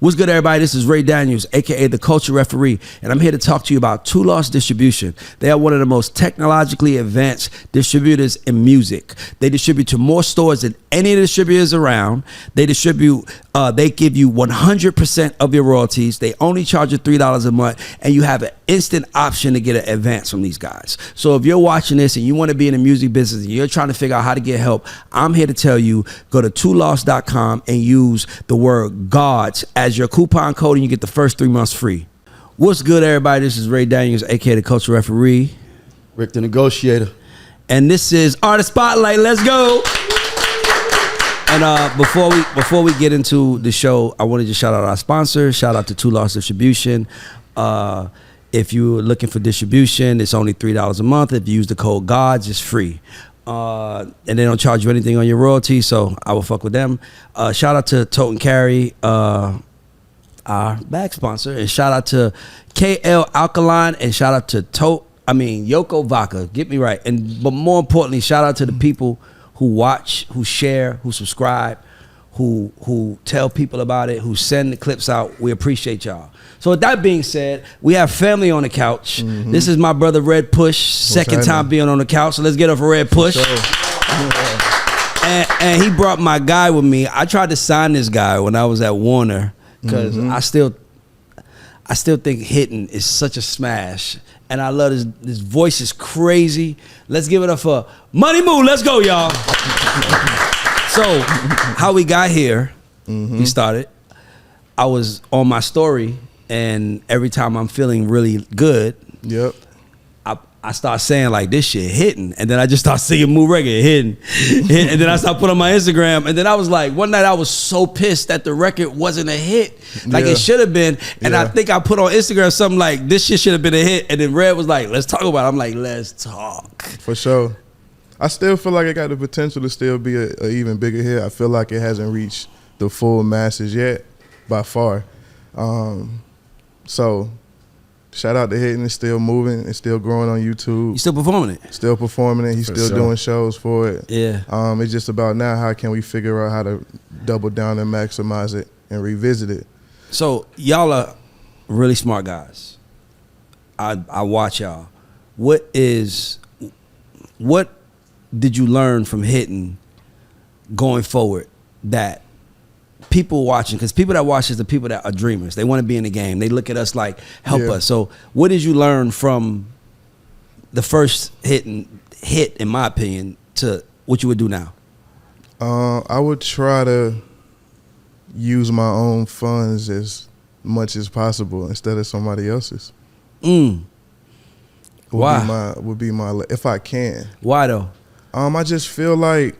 What's good, everybody? This is Ray Daniels, aka the Culture Referee, and I'm here to talk to you about Two Lost Distribution. They are one of the most technologically advanced distributors in music. They distribute to more stores than any of the distributors around. They distribute, they give you 100% of your royalties. They only charge you $3 a month, and you have an instant option to get an advance from these guys. So if you're watching this and you want to be in the music business and you're trying to figure out how to get help, I'm here to tell you, go to twolost.com and use the word GODS as your coupon code, and you get the first 3 months free. What's good, everybody? This is Ray Daniels, aka the Culture Referee. Rick the Negotiator. And this is Artist Spotlight. Let's go. And before we get into the show, I want to just shout out our sponsors. Shout out to Two Lost Distribution. If you're looking for distribution, it's only $3 a month. If you use the code GODS, it's free. And they don't charge you anything on your royalty, so I will fuck with them. Shout out to Tote and Carry, our bag sponsor, and shout out to KL Alkaline, and shout out to Yoko Vodka. Get me right. But more importantly, shout out to the people who watch, who share, who subscribe, who tell people about it, who send the clips out. We appreciate y'all. So with that being said, we have family on the couch. Mm-hmm. This is my brother Red Push, second time being on the couch. So let's get up for Red Push. And he brought my guy with me. I tried to sign this guy when I was at Warner because I still think Hittin is such a smash. And I love his voice is crazy. Let's give it up for Money Moo. Let's go, y'all. So how we got here, we started. I was on my story, and every time I'm feeling really good, I start saying like, this shit hitting, and then I just start singing Moo Reggae, hitting, and then I start putting on my Instagram, and then I was like, one night I was so pissed that the record wasn't a hit, like it should have been, and I think I put on Instagram something like, this shit should have been a hit, and then Red was like, let's talk about it. I'm like, let's talk. For sure. I still feel like it got the potential to still be a even bigger hit. I feel like it hasn't reached the full masses yet, by far. So shout out to Hittin. It's still moving. It's still growing on YouTube. You still performing it? Still performing it. He's still doing shows for it. Yeah. It's just about now, how can we figure out how to double down and maximize it and revisit it. So y'all are really smart guys. I watch y'all. What did you learn from Hittin going forward that people watching, because people that watch is the people that are dreamers. They want to be in the game. They look at us like, help us. So what did you learn from the first hit, in my opinion, to what you would do now? I would try to use my own funds as much as possible instead of somebody else's. Why? Would be my if I can. Why though? I just feel like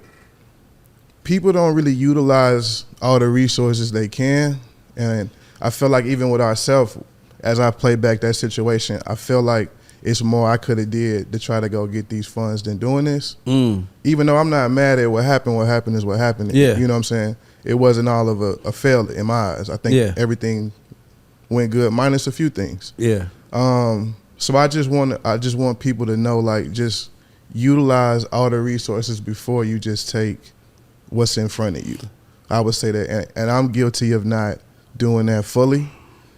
people don't really utilize all the resources they can, and I feel like even with ourselves, as I play back that situation, I feel like it's more I could have did to try to go get these funds than doing this. Even though I'm not mad at what happened is what happened. Yeah. You know what I'm saying? It wasn't all of a fail in my eyes. I think everything went good, minus a few things. Yeah. So I just want people to know, like, just utilize all the resources before you just take what's in front of you. I would say that, and I'm guilty of not doing that fully.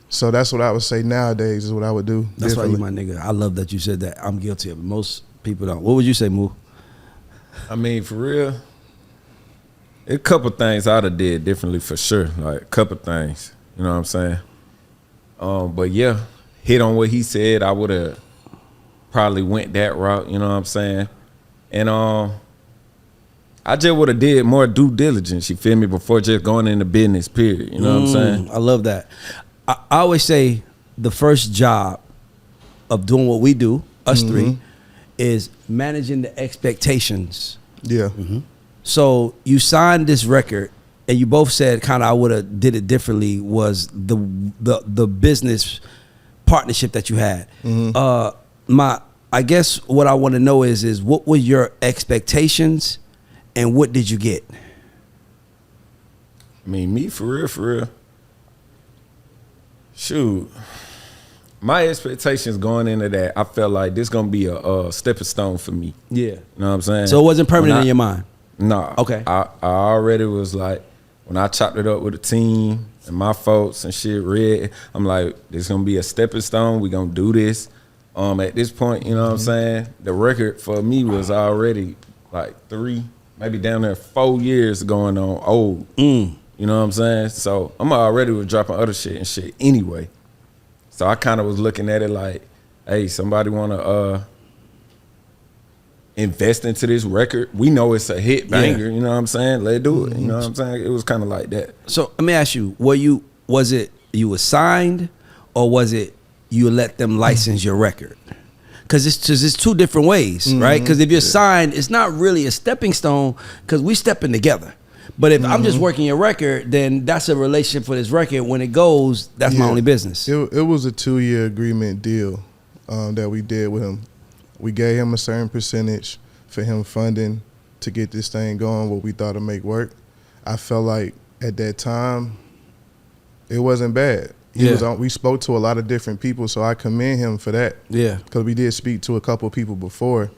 So that's what I would say nowadays is what I would do. That's why you my nigga. I love that you said that. I'm guilty of it. Most people don't. What would you say, Moo? I mean, for real, a couple things I'd have did differently for sure. Like a couple things, you know what I'm saying? But yeah, hit on what he said. I would have probably went that route, you know what I'm saying? And I just would have did more due diligence, you feel me, before just going into business, period. You know what I'm saying? I love that. I always say the first job of doing what we do, us three, is managing the expectations. Yeah. So you signed this record, and you both said kind of I would have did it differently was the business partnership that you had. I guess what I want to know is what were your expectations and what did you get? I mean, me, for real. Shoot. My expectations going into that, I felt like this going to be a stepping stone for me. Yeah. You know what I'm saying? So it wasn't permanent in your mind? Nah. Okay. I already was like, when I chopped it up with the team and my folks and shit, Red, I'm like, this gonna be a stepping stone. We gonna do this. At this point, you know what I'm saying? The record for me was already like 3, maybe down there 4 years going on old. You know what I'm saying? So I'm already was dropping other shit and shit anyway. So I kind of was looking at it like, hey, somebody want to invest into this record. We know it's a hit banger, you know what I'm saying? Let's do it. You know what I'm saying? It was kind of like that. So let me ask you, was it you were signed, or was it you let them license your record? Because it's two different ways, right? Because if you're signed, it's not really a stepping stone because we stepping together. But if I'm just working your record, then that's a relationship for this record. When it goes, that's my only business. It was a 2-year agreement deal that we did with him. We gave him a certain percentage for him funding to get this thing going, what we thought would make work. I felt like at that time, it wasn't bad. We spoke to a lot of different people, so I commend him for that. Yeah. Because we did speak to a couple of people before,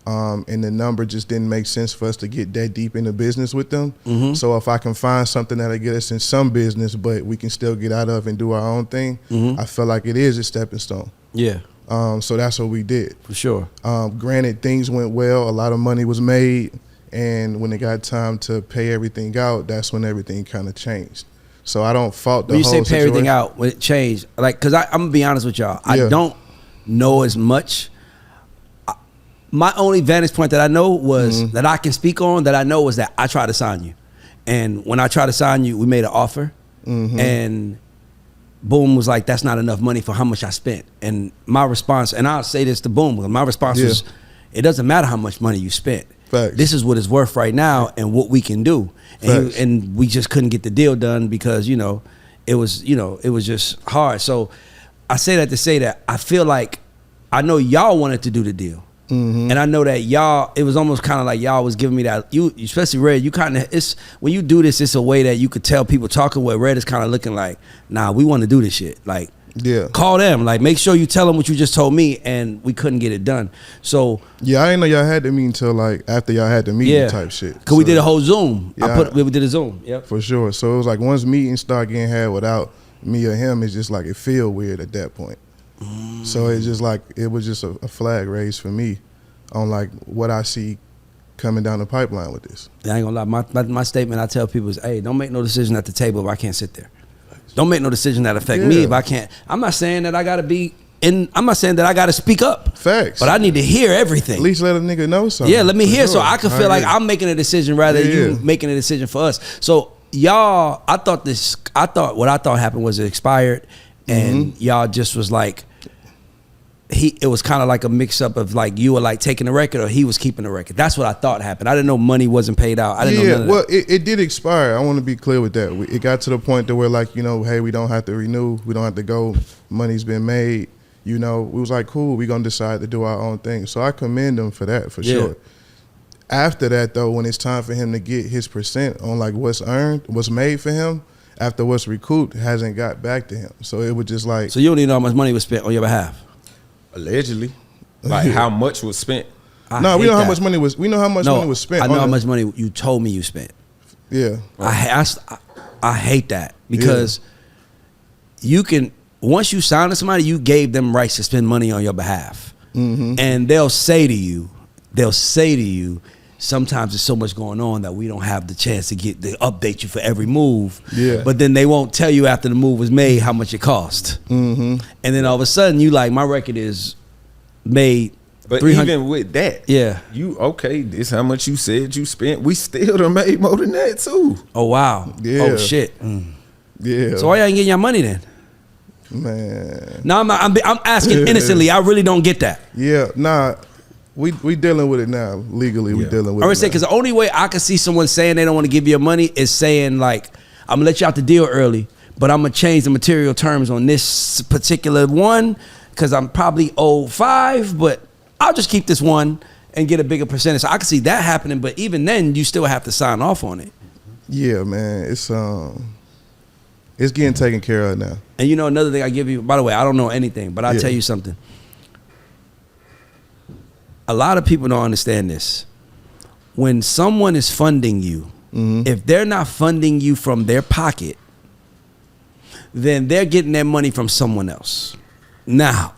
and the number just didn't make sense for us to get that deep into business with them. So if I can find something that'll get us in some business, but we can still get out of and do our own thing, I feel like it is a stepping stone. Yeah. So that's what we did. For sure. Granted, things went well. A lot of money was made. And when it got time to pay everything out, that's when everything kind of changed. So I don't fault the whole situation. When you say pay everything out, when it changed, like, because I'm going to be honest with y'all. I don't know as much. My only vantage point that I know was that I can speak on, that I know was that I tried to sign you. And when I tried to sign you, we made an offer. And Boom was like, that's not enough money for how much I spent. And my response, and I'll say this to Boom, my response was, it doesn't matter how much money you spent. Facts. This is what it's worth right now and what we can do. And we just couldn't get the deal done because, it was just hard. So I say that to say that I feel like I know y'all wanted to do the deal. And I know that y'all, it was almost kind of like y'all was giving me that, you, especially Red, you kind of, it's, when you do this, it's a way that you could tell people talking where Red is kind of looking like, nah, we want to do this shit. Like, call them, like, make sure you tell them what you just told me, and we couldn't get it done. So I didn't know y'all had the meeting until like after y'all had the meeting type shit. Cause we did a whole Zoom. We did a Zoom. For sure. So it was like once meetings start getting had without me or him, it's just like it feel weird at that point. So it's just like it was just a flag raised for me on like what I see coming down the pipeline with this. I ain't gonna lie, my statement I tell people is, hey, don't make no decision at the table if I can't sit there. Don't make no decision that affect me if I can't. I'm not saying that I gotta be in. I'm not saying that I gotta speak up. Facts. But I need to hear everything. At least let a nigga know something. Yeah, let me hear so I can feel like I'm making a decision rather than you making a decision for us. So y'all, I thought what I thought happened was it expired, and y'all just was like, it was kind of like a mix up of like you were like taking the record or he was keeping the record. That's what I thought happened. I didn't know money wasn't paid out. I didn't know none of that. It did expire. I want to be clear with that. It got to the point that we're like, hey, we don't have to renew. We don't have to go. Money's been made. We was like, cool, we're going to decide to do our own thing. So I commend him for that, for sure. After that, though, when it's time for him to get his percent on like what's earned, what's made for him, after what's recouped, hasn't got back to him. So it was just like. So you don't even know how much money was spent on your behalf? Allegedly, like how much was spent? No, we know how much money was. We know how much money was spent. I know how much money you told me you spent. Yeah, I hate that because you can once you sign to somebody, you gave them rights to spend money on your behalf, and they'll say to you, sometimes there's so much going on that we don't have the chance to update you for every move. Yeah. But then they won't tell you after the move was made how much it cost. And then all of a sudden you like, my record is made. But even with that, this how much you said you spent. We still done made more than that too. Oh wow. Yeah. Oh shit. Yeah. So why y'all ain't getting your money then? Man. No, I'm asking innocently. I really don't get that. Yeah. Nah. We dealing with it now. Legally, we dealing with it. I would say, because the only way I can see someone saying they don't want to give you your money is saying, like, I'm going to let you out the deal early, but I'm going to change the material terms on this particular one because I'm probably owed 5, but I'll just keep this one and get a bigger percentage. So I can see that happening, but even then, you still have to sign off on it. Yeah, man. It's getting taken care of now. And another thing I give you, by the way, I don't know anything, but I'll tell you something. A lot of people don't understand this. When someone is funding you if they're not funding you from their pocket, then they're getting their money from someone else. Now,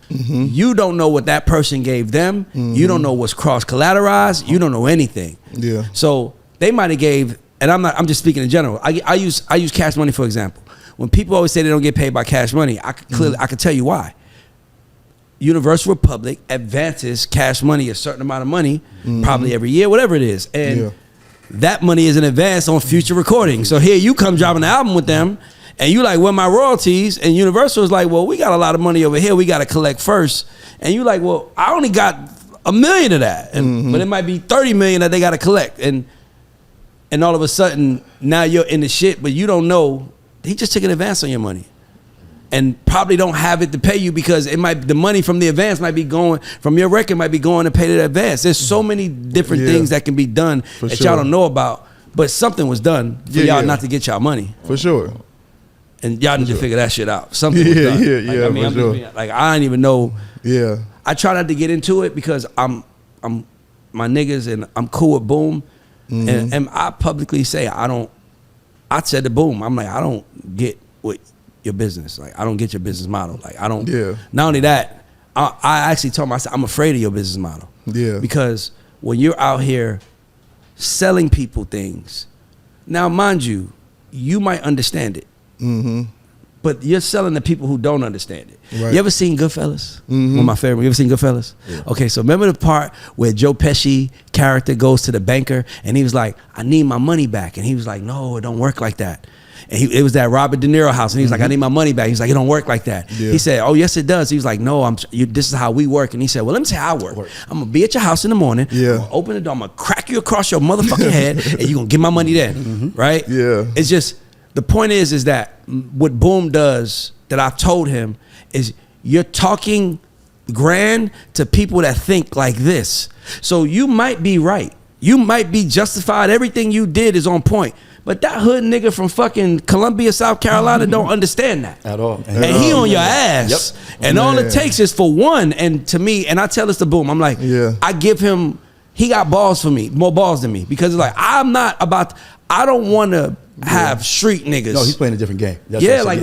you don't know what that person gave them. You don't know what's cross collateralized. You don't know anything. Yeah. So they might have gave, and I'm just speaking in general. I use cash money for example. When people always say they don't get paid by cash money, I could tell you why. Universal Republic advances cash money a certain amount of money, probably every year, whatever it is, and that money is an advance on future recordings. So here you come dropping the album with them, and you like, well, my royalties, and Universal is like, well, we got a lot of money over here, we got to collect first, and you like, well, I only got $1 million of that, but it might be 30 million that they got to collect, and all of a sudden now you're in the shit, but you don't know he just took an advance on your money. And probably don't have it to pay you because the money from the advance might be going from your record might be going to pay the advance. There's so many different things that can be done that y'all don't know about, but something was done for y'all not to get y'all money. For sure. And y'all need to figure that shit out. Something was done. Yeah, for sure. I don't even know. Yeah. I try not to get into it because I'm my niggas and I'm cool with Boom, and I publicly say I said to Boom, I'm like, I don't get what your business. Like, I don't get your business model. Like, I don't. Yeah. Not only that, I actually told myself I'm afraid of your business model. Yeah. Because when you're out here selling people things, now mind you, you might understand it, but you're selling to people who don't understand it. Right. You ever seen Goodfellas? One of my favorite. You ever seen Goodfellas? Yeah. Okay, so remember the part where Joe Pesci character goes to the banker and he was like, I need my money back. And he was like, no, it don't work like that. And it was that Robert De Niro house, and he was like, I need my money back. He's like, it don't work like that. Yeah. He said, oh, yes, it does. He was like, no, this is how we work. And he said, well, let me see how I work. I'm going to be at your house in the morning. Yeah. I'm going to open the door. I'm going to crack you across your motherfucking head, and you're going to get my money then. Right? Yeah. It's just, the point is that what Boom does that I've told him is you're talking grand to people that think like this. So you might be right. You might be justified. Everything you did is on point. But that hood nigga from fucking Columbia, South Carolina don't understand that. At all. And he on your ass. Yep. And all it takes is for one. And to me, and I tell this to Boom, I'm like, I give him, he got balls for me, more balls than me. Because it's like, I don't want to have street niggas. No, he's playing a different game. That's like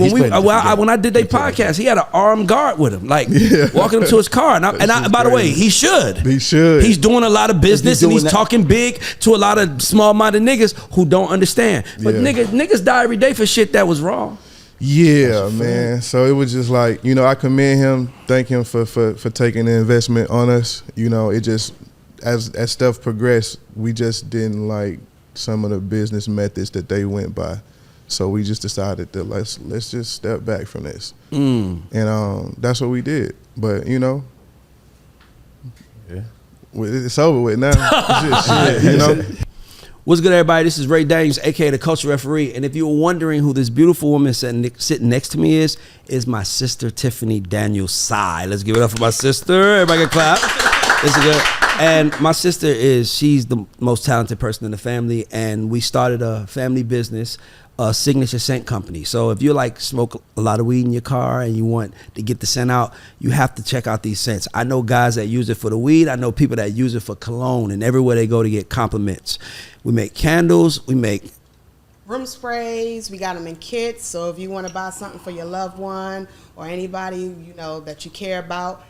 when I did their podcast, he had an armed guard with him, like walking him to his car. And by the way, he should. He should. He's doing a lot of business and he's talking big to a lot of small-minded niggas who don't understand. But niggas die every day for shit that was wrong. Yeah, man. So it was just like, I commend him, thank him for taking the investment on us. It just, as stuff progressed, we just didn't like some of the business methods that they went by, so we just decided that let's just step back from this, and that's what we did. But it's over with now. What's good, everybody? This is Ray Daniels, aka the Culture Referee, and if you were wondering who this beautiful woman sitting next to me is my sister Tiffany Daniels Sai. Let's give it up for my sister. Everybody can clap. This is good. And my sister she's the most talented person in the family, and we started a family business, a signature scent company. So if you smoke a lot of weed in your car and you want to get the scent out, you have to check out these scents. I know guys that use it for the weed. I know people that use it for cologne, and everywhere they go to get compliments. We make candles. We make room sprays. We got them in kits. So if you want to buy something for your loved one or anybody that you care about,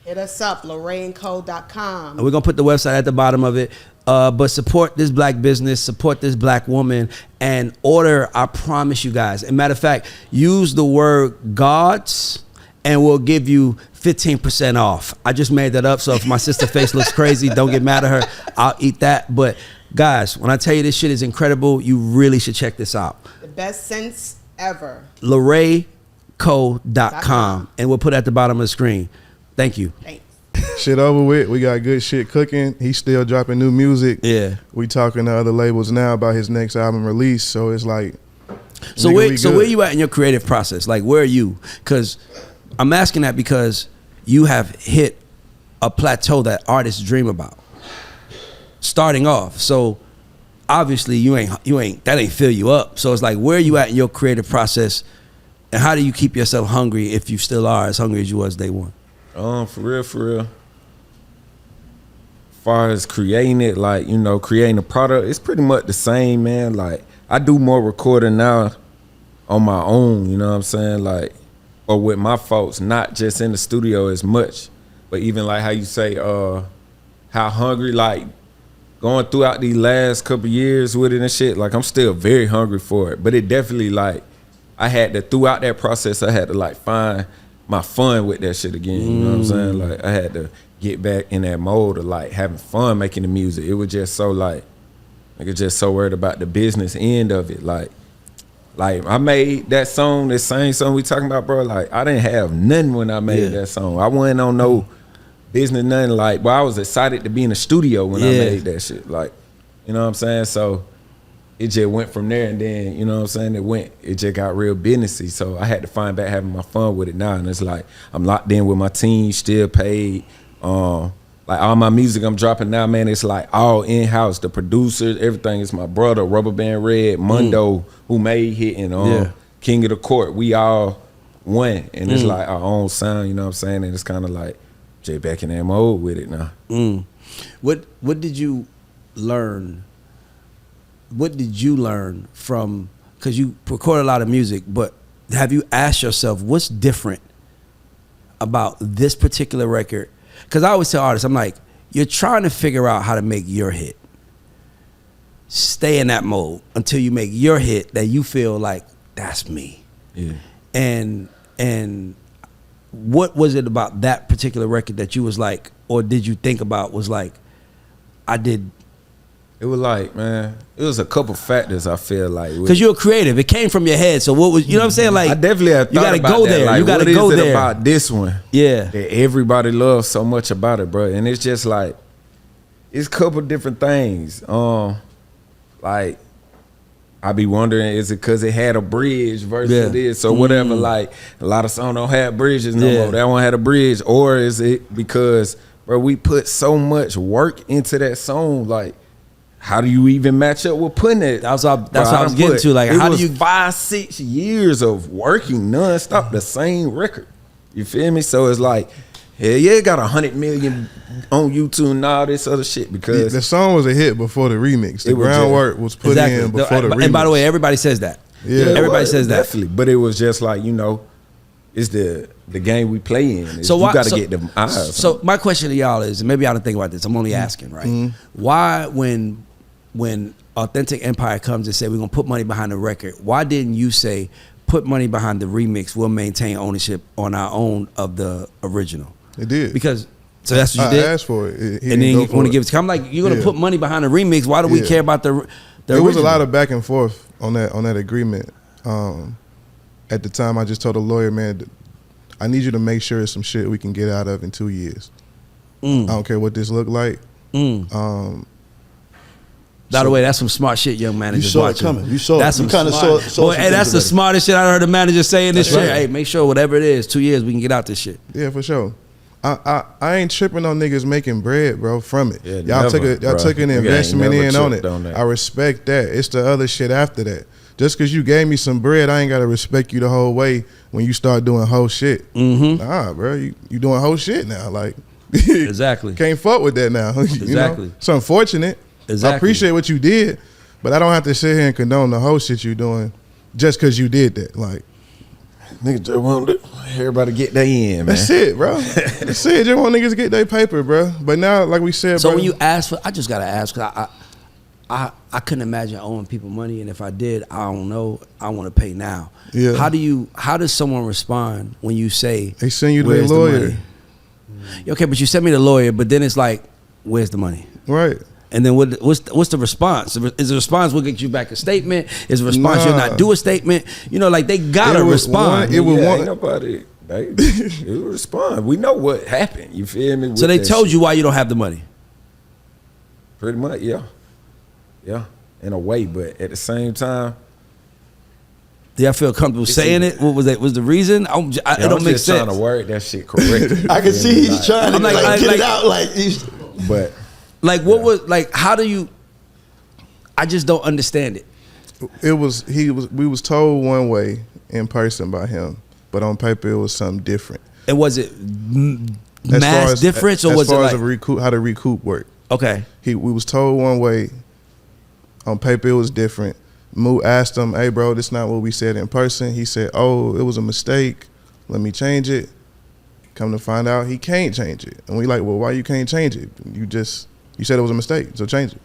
hit us up, LorraineCo.com. And we're going to put the website at the bottom of it. But support this black business, support this black woman, and order, I promise you guys. As a matter of fact, use the word gods, and we'll give you 15% off. I just made that up, so if my sister's face looks crazy, don't get mad at her. I'll eat that. But guys, when I tell you this shit is incredible, you really should check this out. The best scents ever. LorraineCo.com. And we'll put it at the bottom of the screen. Thank you. Thanks. Shit over with. We got good shit cooking. He's still dropping new music. Yeah. We talking to other labels now about his next album release. So it's like, so where you at in your creative process? Like, where are you? Because I'm asking that because you have hit a plateau that artists dream about. Starting off. So obviously that ain't fill you up. So it's like, where are you at in your creative process, and how do you keep yourself hungry if you still are as hungry as you was day one? For real. far as creating it, like, you know, creating a product, it's pretty much the same, man. Like, I do more recording now on my own, you know what I'm saying? Like, or with my folks, not just in the studio as much, but even like how you say, how hungry, like, going throughout these last couple years with it and shit, like, I'm still very hungry for it. But it definitely, like, I had to, throughout that process, I had to, like, find my fun with that shit again, you know what I'm saying? Like, I had to get back in that mode of, like, having fun making the music. It was just so, like just so worried about the business end of it. Like I made that song, the same song we talking about, bro. Like, I didn't have nothing when I made that song. I wasn't on no business, nothing. Like, but I was excited to be in the studio when I made that shit. Like, you know what I'm saying? So it just went from there, and then, you know what I'm saying, it just got real businessy. So I had to find back having my fun with it now. And it's like, I'm locked in with my team, still paid. Like, all my music I'm dropping now, man, it's like all in-house. The producers, everything is my brother, Rubber Band Red, Mundo, who made Hittin, King of the Court. We all one. And it's like our own sound, you know what I'm saying? And it's kind of like just back in that mode with it now. What did you learn? What did you learn from, because you record a lot of music, but have you asked yourself what's different about this particular record? Because I always tell artists, I'm like, you're trying to figure out how to make your hit. Stay in that mode until you make your hit that you feel like, that's me. Yeah. And what was it about that particular record that you was like, or did you think about was like, I did? It was like, man, it was a couple factors, I feel like. Because you're creative. It came from your head. So what was, you know what I'm saying? Like, I definitely have thought you gotta about go that. there. Like, You gotta what go is it there about this one? Yeah. That everybody loves so much about it, bro. And it's just like, it's a couple different things. Like, I be wondering, is it because it had a bridge versus this or whatever? Like, a lot of songs don't have bridges no more. That one had a bridge. Or is it because, bro, we put so much work into that song, like, how do you even match up with putting it? That's what I was getting to. Like, how do you 5-6 years of working nonstop the same record? You feel me? So it's like, hell yeah, it got 100 million on YouTube and all this other shit because the song was a hit before the remix. The groundwork was put in before the remix. And by the way, everybody says that. Yeah, everybody says that. Definitely, but it was just like, you know, it's the game we play in. So you got to get them eyes. So my question to y'all is, and maybe y'all don't think about this, I'm only asking, right? Why, when Authentic Empire comes and say we're gonna put money behind the record, why didn't you say put money behind the remix, we'll maintain ownership on our own of the original? It did. Because so that's what you did. I asked for it. And then you want to give it to I'm like, you're gonna put money behind the remix, why do we care about the There original? was a lot of back and forth on that agreement. At the time I just told the lawyer, man, I need you to make sure it's some shit we can get out of in 2 years. I don't care what this look like. By the way, that's some smart shit, young managers. You saw watching. it coming. You saw That's it. You some kind of smart- saw Boy, hey, that's the smartest shit I heard a manager saying this That's shit. right. Hey, make sure whatever it is, 2 years we can get out this shit. Yeah, for sure. I ain't tripping on niggas making bread, bro, from it. Yeah, y'all took an investment in on it. I respect that. It's the other shit after that. Just because you gave me some bread, I ain't got to respect you the whole way when you start doing whole shit. Nah, bro, you doing whole shit now. Like, Exactly. Can't fuck with that now. Exactly. It's unfortunate. Exactly. I appreciate what you did, but I don't have to sit here and condone the whole shit you doing just because you did that. Like, niggas just want everybody get their in, man. That's it, bro. That's it. Just want niggas to get their paper, bro. But now, like we said, So bro, when you ask for, I just gotta ask, cause I couldn't imagine owing people money, and if I did, I don't know. I want to pay now. Yeah. How does someone respond when you say they send you to where's their the lawyer, money? Okay, but you send me the lawyer, but then it's like, where's the money? right? And then what's the response? Is the response we'll get you back a statement? Is the response you'll not do a statement? You know, like they gotta respond. Ain't nobody. It will respond. We know what happened. You feel me? So they told you why you don't have the money. Pretty much, yeah, in a way. But at the same time, Do y'all feel comfortable saying it? What was that? Was the reason? It don't make just sense. trying to word that shit correctly. I can see he's trying to get it out. But like, what was like? How do you? I just don't understand it. We was told one way in person by him, but on paper it was something different. And was it As far mass as- difference, or as was it far like as how the recoup work? Okay. We was told one way. On paper, it was different. Moo asked him, "Hey, bro, this not what we said in person." He said, "Oh, it was a mistake. Let me change it." Come to find out, he can't change it. And we like, "Well, why you can't change it? You said it was a mistake, so change it."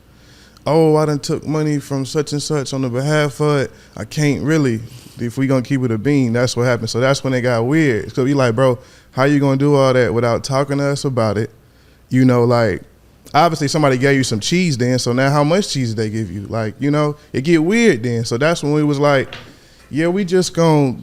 "Oh, I done took money from such and such on the behalf of it. I can't really. If we gonna keep it a bean, that's what happened." So that's when it got weird. So we like, bro, how you gonna do all that without talking to us about it? You know, like, obviously somebody gave you some cheese then, so now how much cheese did they give you? Like, you know, it get weird then. So that's when we was like, yeah, we just gonna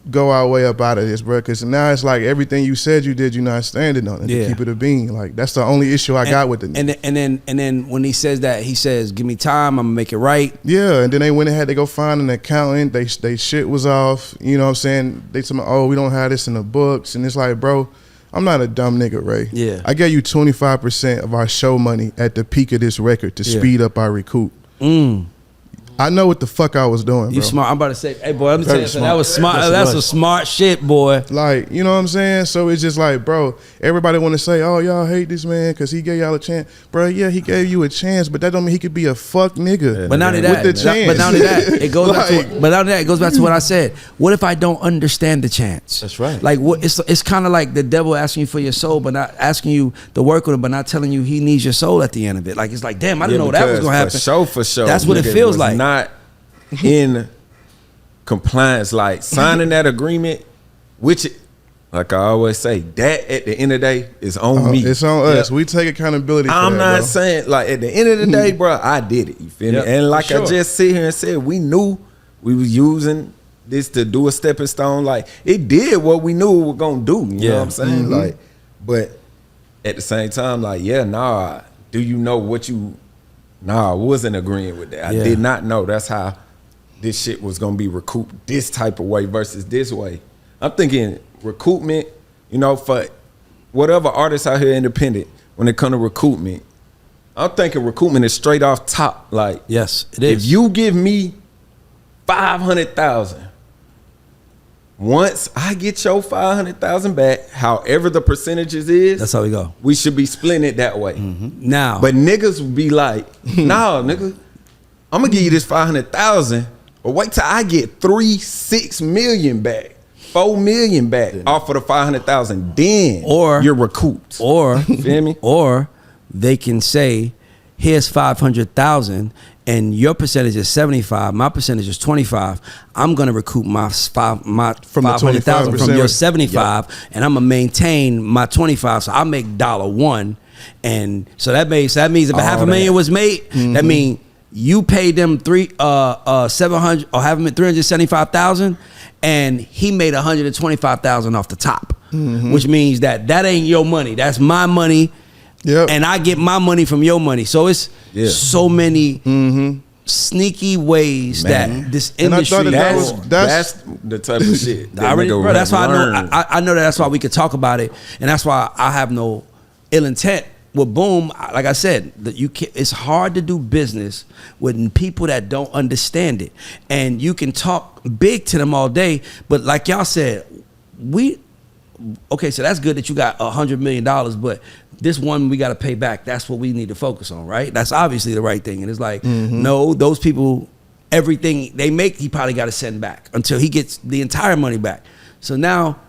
go our way up out of this, bro. Because now it's like everything you said you did, you're not standing on it. Yeah. To keep it a bean. Like, that's the only issue I got with it. And then when he says that, he says, "Give me time, I'm gonna make it right." Yeah, and then they went and had to go find an accountant. They shit was off. You know what I'm saying? They told me, "Oh, we don't have this in the books." And it's like, bro, I'm not a dumb nigga, Ray. Yeah. I gave you 25% of our show money at the peak of this record to speed up our recoup. I know what the fuck I was doing, bro. You smart. I'm about to say, hey boy, let me tell Very you something. That was smart. That's That's right. some smart shit, boy. Like, you know what I'm saying? So it's just like, bro, everybody want to say, "Oh, y'all hate this man because he gave y'all a chance." Bro, yeah, he gave you a chance, but that don't mean he could be a fuck nigga. But not only that, with the chance. but not only that, it goes back Like- to, but not only that, it goes back to what I said. What if I don't understand the chance? That's right. Like, what? It's kind of like the devil asking you for your soul, but not asking you to work with him, but not telling you he needs your soul at the end of it. Like, it's like, damn, I didn't know that was gonna happen. For sure. That's what it Nigga feels was like. Not in compliance, like signing that agreement, which, like I always say, that at the end of the day is on me. It's on us. We take accountability for I'm that, not bro. saying, like, at the end of the day, bro, I did it. You feel Yep, me? And like for sure. I just sit here and said, we knew we was using this to do a stepping stone. Like, it did what we knew we were gonna do. You know what I'm saying? Like, but at the same time, like, yeah, nah. Do you know what you? Nah, I wasn't agreeing with that. I Yeah. did not know that's how this shit was gonna be recouped this type of way versus this way. I'm thinking recoupment, you know, for whatever artists out here independent, when it come to recoupment, I'm thinking recoupment is straight off top. Like, Yes, it is. if you give me 500,000, once I get your 500,000 back, however the percentages is, That's how we go. we should be splitting it that way. Now, But niggas would be like, nah, nigga, I'm gonna give you this 500,000, but wait till I get 6 million back, 4 million back off of the 500,000. Then Or- you're recouped. or Feel me? or they can say, here's 500,000 and your percentage is 75, my percentage is 25. I'm gonna recoup my From the 500,000 from 25%. your 75, and I'm gonna maintain my 25. So I make $1, and so that means if a half a million was made, that means you paid them 700 or have them at 375,000, and he made 125,000 off the top, which means that ain't your money. That's my money. Yep. And I get my money from your money. So it's so many sneaky ways that this And I thought industry That's the type of shit. that I already, nigga bro, that's why learn. I know that. That's why we could talk about it, and that's why I have no ill intent. With Boom, like I said, that it's hard to do business with people that don't understand it, and you can talk big to them all day, but like y'all said, okay, so that's good that you got $100 million, but this one we got to pay back. That's what we need to focus on, right? That's obviously the right thing. And it's like, no, those people, everything they make, he probably got to send back until he gets the entire money back. So now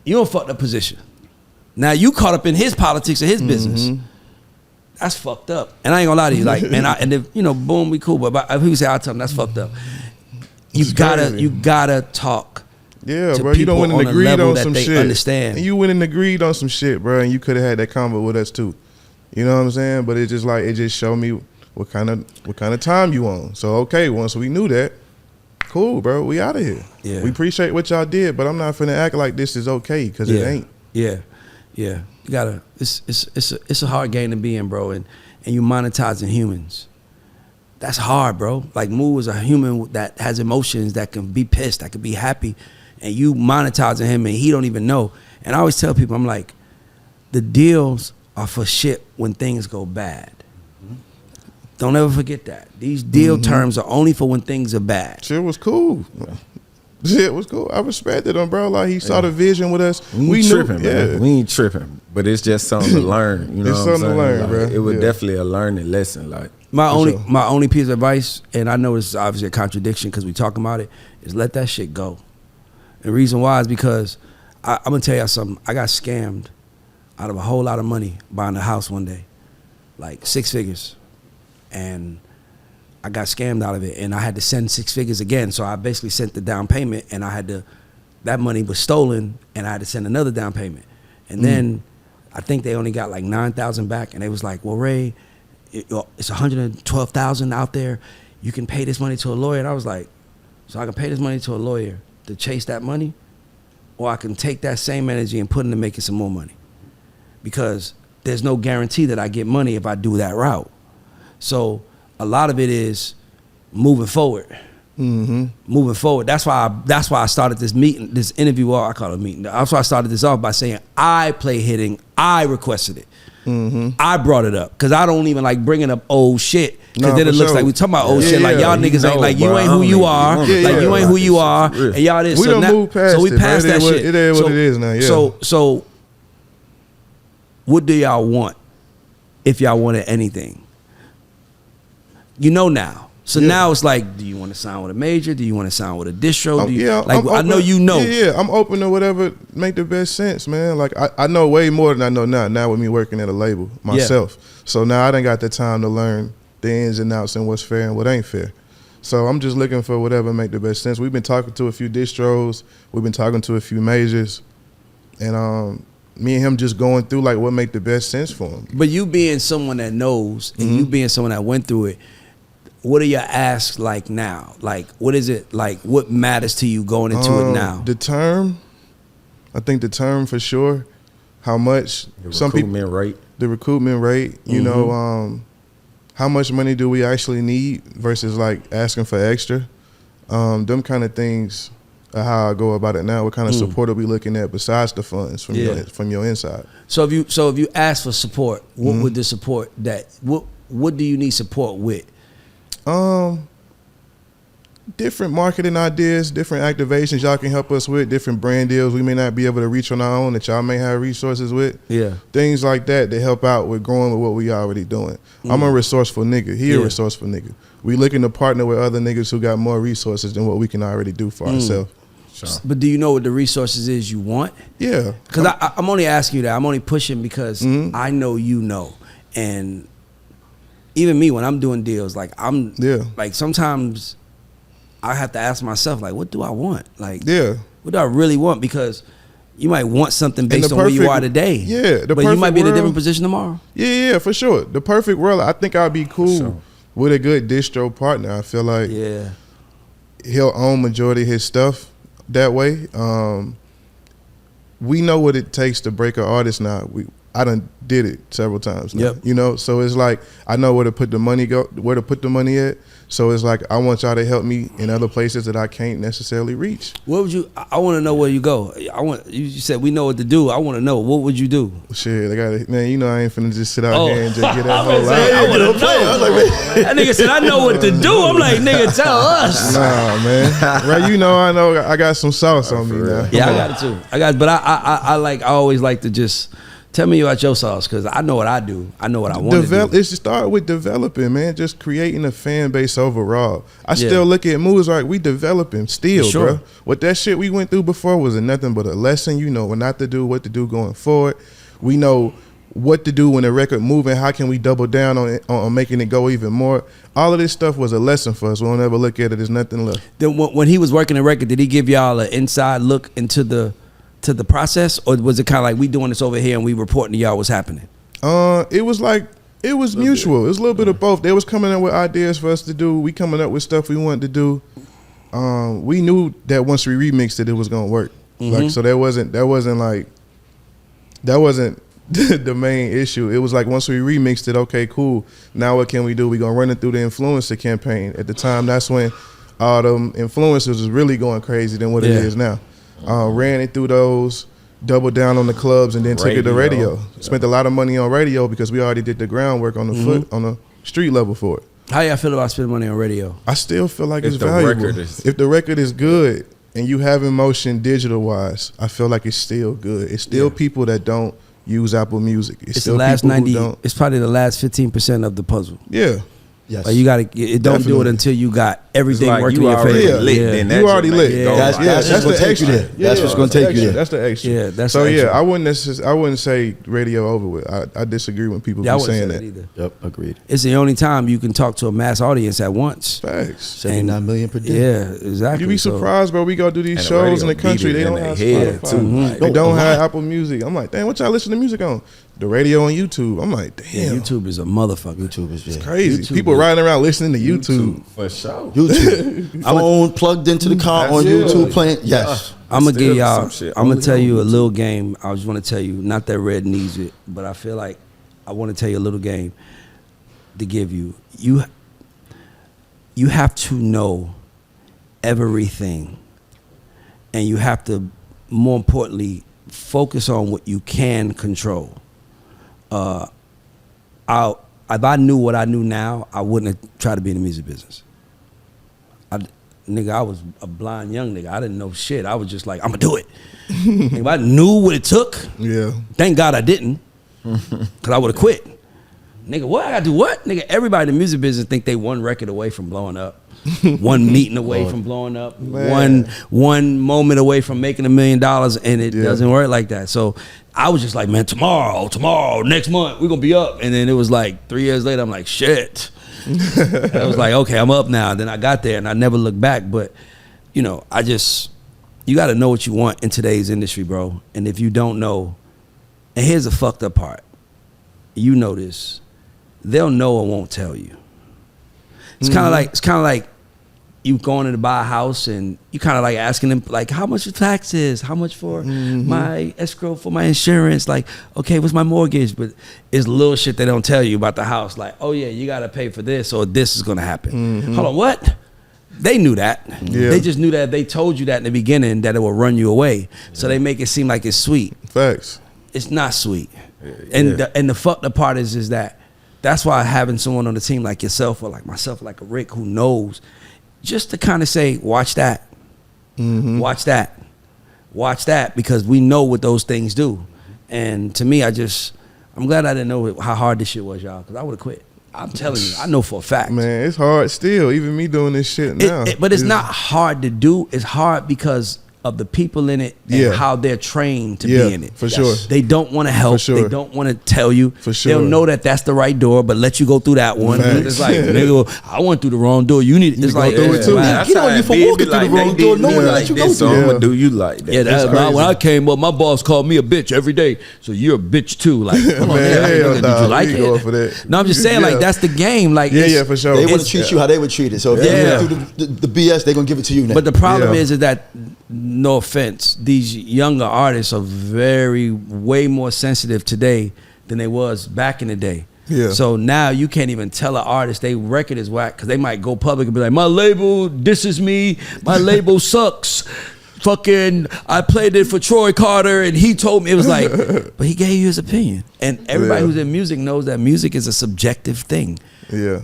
you're in a fucked up position. Now you caught up in his politics and his business. That's fucked up. And I ain't gonna lie to you, like, and if, you know, Boom, we cool, but if he say, I tell him that's fucked up. You It's gotta crazy. talk. Yeah, to bro, you don't people went on and a agreed level on that some they shit. understand. And you went and agreed on some shit, bro, and you could have had that convo with us too. You know what I'm saying? But it just showed me what kind of time you on. So okay, once we knew that, cool, bro, we out of here. Yeah. We appreciate what y'all did, but I'm not finna act like this is okay because it ain't. Yeah. You gotta. It's a hard game to be in, bro, and you monetizing humans. That's hard, bro. Like Moo is a human that has emotions, that can be pissed, that can be happy, and you monetizing him and he don't even know. And I always tell people, I'm like, the deals are for shit when things go bad. Don't ever forget that. These deal terms are only for when things are bad. Shit was cool. Shit was cool. I respected him, bro. Like he saw the vision with us. We ain't tripping, man. We ain't tripping. But it's just something to learn. You know It's what I'm something to saying? learn, Like, bro. it was Yeah. definitely a learning lesson. Like My sure. only piece of advice, and I know this is obviously a contradiction because we talking about it, is let that shit go. And the reason why is because I'm gonna tell you something. I got scammed out of a whole lot of money buying a house one day, like 6 figures, and I got scammed out of it, and I had to send 6 figures again. So I basically sent the down payment, and that money was stolen, and I had to send another down payment, and then I think they only got like 9,000 back, and they was like, "Well, Ray, it's 112,000 out there. You can pay this money to a lawyer." And I was like, "So I can pay this money to a lawyer to chase that money, or I can take that same energy and put into making some more money, because there's no guarantee that I get money if I do that route." So a lot of it is moving forward. Moving forward. That's why I started this meeting, this interview. Well, I call it a meeting. That's why I started this off by saying I play hitting. I requested it. I brought it up because I don't even like bringing up old shit, because No, then it for looks sure. like we talking about old Yeah, shit. Like yeah. y'all niggas ain't like, you bro, ain't who you are. Yeah, Like you ain't who you are, Yeah. and y'all this. We So done now- moved past So we it, bro. passed It that is what- shit. it is what it is now, yeah. So what do y'all want? If y'all wanted anything, you know now. So Yeah. now it's like, do you want to sign with a major? Do you want to sign with a distro? Do you, like I'm I know open- you know. Yeah, I'm open to whatever make the best sense, man. Like I know way more than I know now. Now with me working at a label myself, so now I done got the time to learn the ins and outs and what's fair and what ain't fair. So I'm just looking for whatever make the best sense. We've been talking to a few distros, we've been talking to a few majors, and me and him just going through like what make the best sense for him. But you being someone that knows, and you being someone that went through it, what are your asks like now? Like, what is it like? What matters to you going into it now? The term, I think the term for sure. How much the some people recoupment rate. the recoupment rate, you know, how much money do we actually need versus like asking for extra? Them kind of things are how I go about it now. What kind of support are we looking at besides the funds from your inside? So if you ask for support, what would the support what do you need support with? Different marketing ideas, different activations y'all can help us with, different brand deals we may not be able to reach on our own that y'all may have resources with. Yeah. Things like that to help out with growing with what we already doing. I'm a resourceful nigga. He a resourceful nigga. We looking to partner with other niggas who got more resources than what we can already do for ourselves. Sure. But do you know what the resources is you want? Yeah. Because I'm only asking you that. I'm only pushing because I know you know. And even me, when I'm doing deals, like like sometimes I have to ask myself, like, what do I want? Like, what do I really want? Because you might want something based on where you are today. Yeah, but you might be in a different position tomorrow. Yeah, for sure. The perfect world, I think I'd be cool with a good distro partner. I feel like he'll own majority of his stuff that way. We know what it takes to break an artist now. I done did it several times now, you know? So it's like, I know where to put the money at. So it's like, I want y'all to help me in other places that I can't necessarily reach. What would you, I want to know where you go. You said we know what to do. I want to know, what would you do? Shit, I got it. Man, you know I ain't finna just sit out here and just get that whole I out. want to know. That nigga said, I know what to do. I'm like, nigga, tell us. Nah, man. Right, you know I got some sauce on me now. Yeah, I got it too. But I always like to just tell me about your sauce, because I know what I do. I know what I want to do. It's to start with developing, man. Just creating a fan base overall. I still look at moves like we developing still, bro. What that shit we went through before was nothing but a lesson. You know what not to do, what to do going forward. We know what to do when the record moving. How can we double down on it, on making it go even more? All of this stuff was a lesson for us. We'll never look at it as nothing left. Then when he was working the record, did he give y'all an inside look into the process, or was it kind of like we doing this over here and we reporting to y'all what's happening? It was mutual. It was a little bit of both. They was coming up with ideas for us to do. We coming up with stuff we wanted to do. We knew that once we remixed it, it was gonna work. Like, so that wasn't the main issue. It was like once we remixed it, okay, cool. Now what can we do? We gonna run it through the influencer campaign. At the time, that's when all them influencers was really going crazy than what it is now. Ran it through those, doubled down on the clubs, and then took it to radio. Spent a lot of money on radio because we already did the groundwork on the on the street level for it. How y'all feel about spending money on radio? I still feel like If it's the valuable. record is- If the record is good and you have emotion digital wise, I feel like it's still good. It's still people that don't use Apple Music. It's still the last people who 90. don't. It's probably the last 15% of the puzzle. Yeah. Yes. Like you gotta, it don't do it Definitely. until you got everything like working you in your already favor. lit, Yeah. then You that already shit make lit. it go That's- like- that's what's gonna take you there. That's what's gonna take you there. That's the extra. Yeah, that's so the yeah. extra. I wouldn't say radio over with. I disagree when people Yeah, I be wouldn't saying say that. either. Yep, agreed. It's the only time you can talk to a mass audience at once. Facts. 79 million per day. Yeah, exactly. You be So- surprised, bro. We go do these And the shows radio in the country. beat it They in don't their have head, Spotify. too. Mhm. They No, don't a have lot. Apple Music. I'm like, damn, what y'all listen to music on? The radio and YouTube. I'm like, Yeah, damn, YouTube is a motherfucker. YouTube is it's crazy. YouTube People is- riding around listening to YouTube. for sure. YouTube. Phone plugged into the car on That's YouTube it. playing. Yes. I'm gonna Still give y'all. some shit I'm gonna only tell on you a YouTube. little game. I just want to tell you, not that Red needs it, but I feel like I want to tell you a little game to give you. You have to know everything, and you have to, more importantly, focus on what you can control. If I knew what I knew now, I wouldn't have tried to be in the music business. Nigga, I was a blind young nigga. I didn't know shit. I was just like, I'm gonna do it. If I knew what it took, Yeah. thank God I didn't, because I would have quit. Nigga, what? I gotta do what? Nigga, everybody in the music business think they one record away from blowing up. One meeting away from blowing up. Man. One moment away from making $1 million, and it Yeah. doesn't work like that. So I was just like, man, tomorrow, next month, we're gonna be up. And then it was like 3 years later, I'm like, shit. I was like, okay, I'm up now. Then I got there and I never looked back. But, you know, you got to know what you want in today's industry, bro. And if you don't know, and here's the fucked up part. You know this. They'll know or won't tell you. It's kind of like you going in to buy a house and you kind of like asking them like, how much the taxes? How much for my escrow, for my insurance? Like, okay, what's my mortgage? But it's little shit they don't tell you about the house. Like, oh yeah, you got to pay for this or this is going to happen. Hold on, what? They knew that. Yeah. They just knew that if they told you that in the beginning that it will run you away. So they make it seem like it's sweet. Facts. It's not sweet. And the fucked up part is that that's why having someone on the team like yourself or like myself, like a Rick who knows, just to kind of say, watch that, watch that, because we know what those things do. And to me, I'm glad I didn't know how hard this shit was, y'all, because I would have quit. I'm telling you, I know for a fact. Man, it's hard still. Even me doing this shit now. But it's not hard to do. It's hard because of the people in it and Yeah. how they're trained to Yeah, be in it. for sure. They don't want to help. For sure. They don't want to tell you. For sure. They'll know that that's the right door, but let you go through that one. Facts. It's like, nigga, I went through the wrong door. You need. It's go like, through it too. wow. That's Get on how you it for be. It walking be through the like, wrong they door. did No me one like let you go this, so through. I'ma do you like that. Yeah, That's that's crazy. when I came up, my boss called me a bitch every day. So you're a bitch too. Like, come on, Man, man, hell did nah, you like we it? going for that. No, I'm just saying, Yeah. like, that's the game. Like, Yeah, it's- yeah, for sure. They want to It's- treat you how they would treat it. So if Yeah. you went through the BS, they're going to give it to you now. But the problem Yeah. is that, no offense, these younger artists are way more sensitive today than they was back in the day. Yeah. So now you can't even tell an artist they record is whack because they might go public and be like, my label disses me, my label sucks. Fucking, I played it for Troy Carter and he told me, it was like, but he gave you his opinion. And everybody Yeah. who's in music knows that music is a subjective thing. Yeah.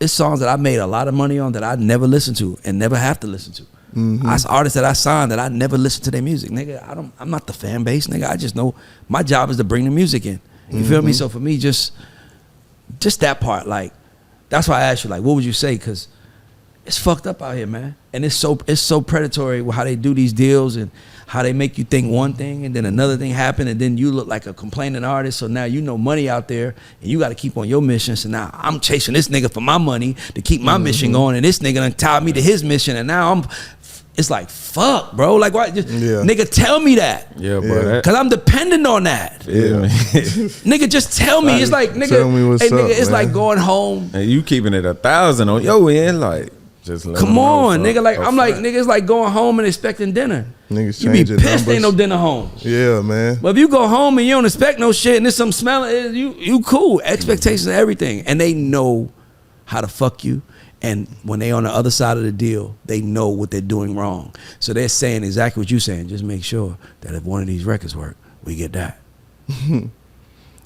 It's songs that I made a lot of money on that I never listened to and never have to listen to. It's artists that I signed that I never listen to their music. Nigga, I'm not the fan base, nigga. I just know my job is to bring the music in. You feel me? So for me, just that part, like, that's why I asked you, like, what would you say? Because it's fucked up out here, man. And it's so predatory with how they do these deals and how they make you think one thing and then another thing happen and then you look like a complaining artist. So now you know money out there and you got to keep on your mission. So now I'm chasing this nigga for my money to keep my mission going, and this nigga done tied me to his mission, and now it's like, fuck, bro. Like, why? Just, nigga, tell me that. Yeah, bro. Cause I'm dependent on that. Yeah. Nigga, just tell me. It's like, nigga, Tell me what's hey, nigga, up, it's man. like going home. And you keeping it 1,000 on your end, like, just let Come them know, on, fuck. nigga. Like, Oh, I'm like, fuck. nigga, it's like going home and expecting dinner. Niggas You be changing pissed ain't no numbers. dinner home. Yeah, man. But if you go home and you don't expect no shit and there's some smell, you cool. Expectations of everything. And they know how to fuck you. And when they on the other side of the deal, they know what they're doing wrong. So they're saying exactly what you're saying. Just make sure that if one of these records work, we get that.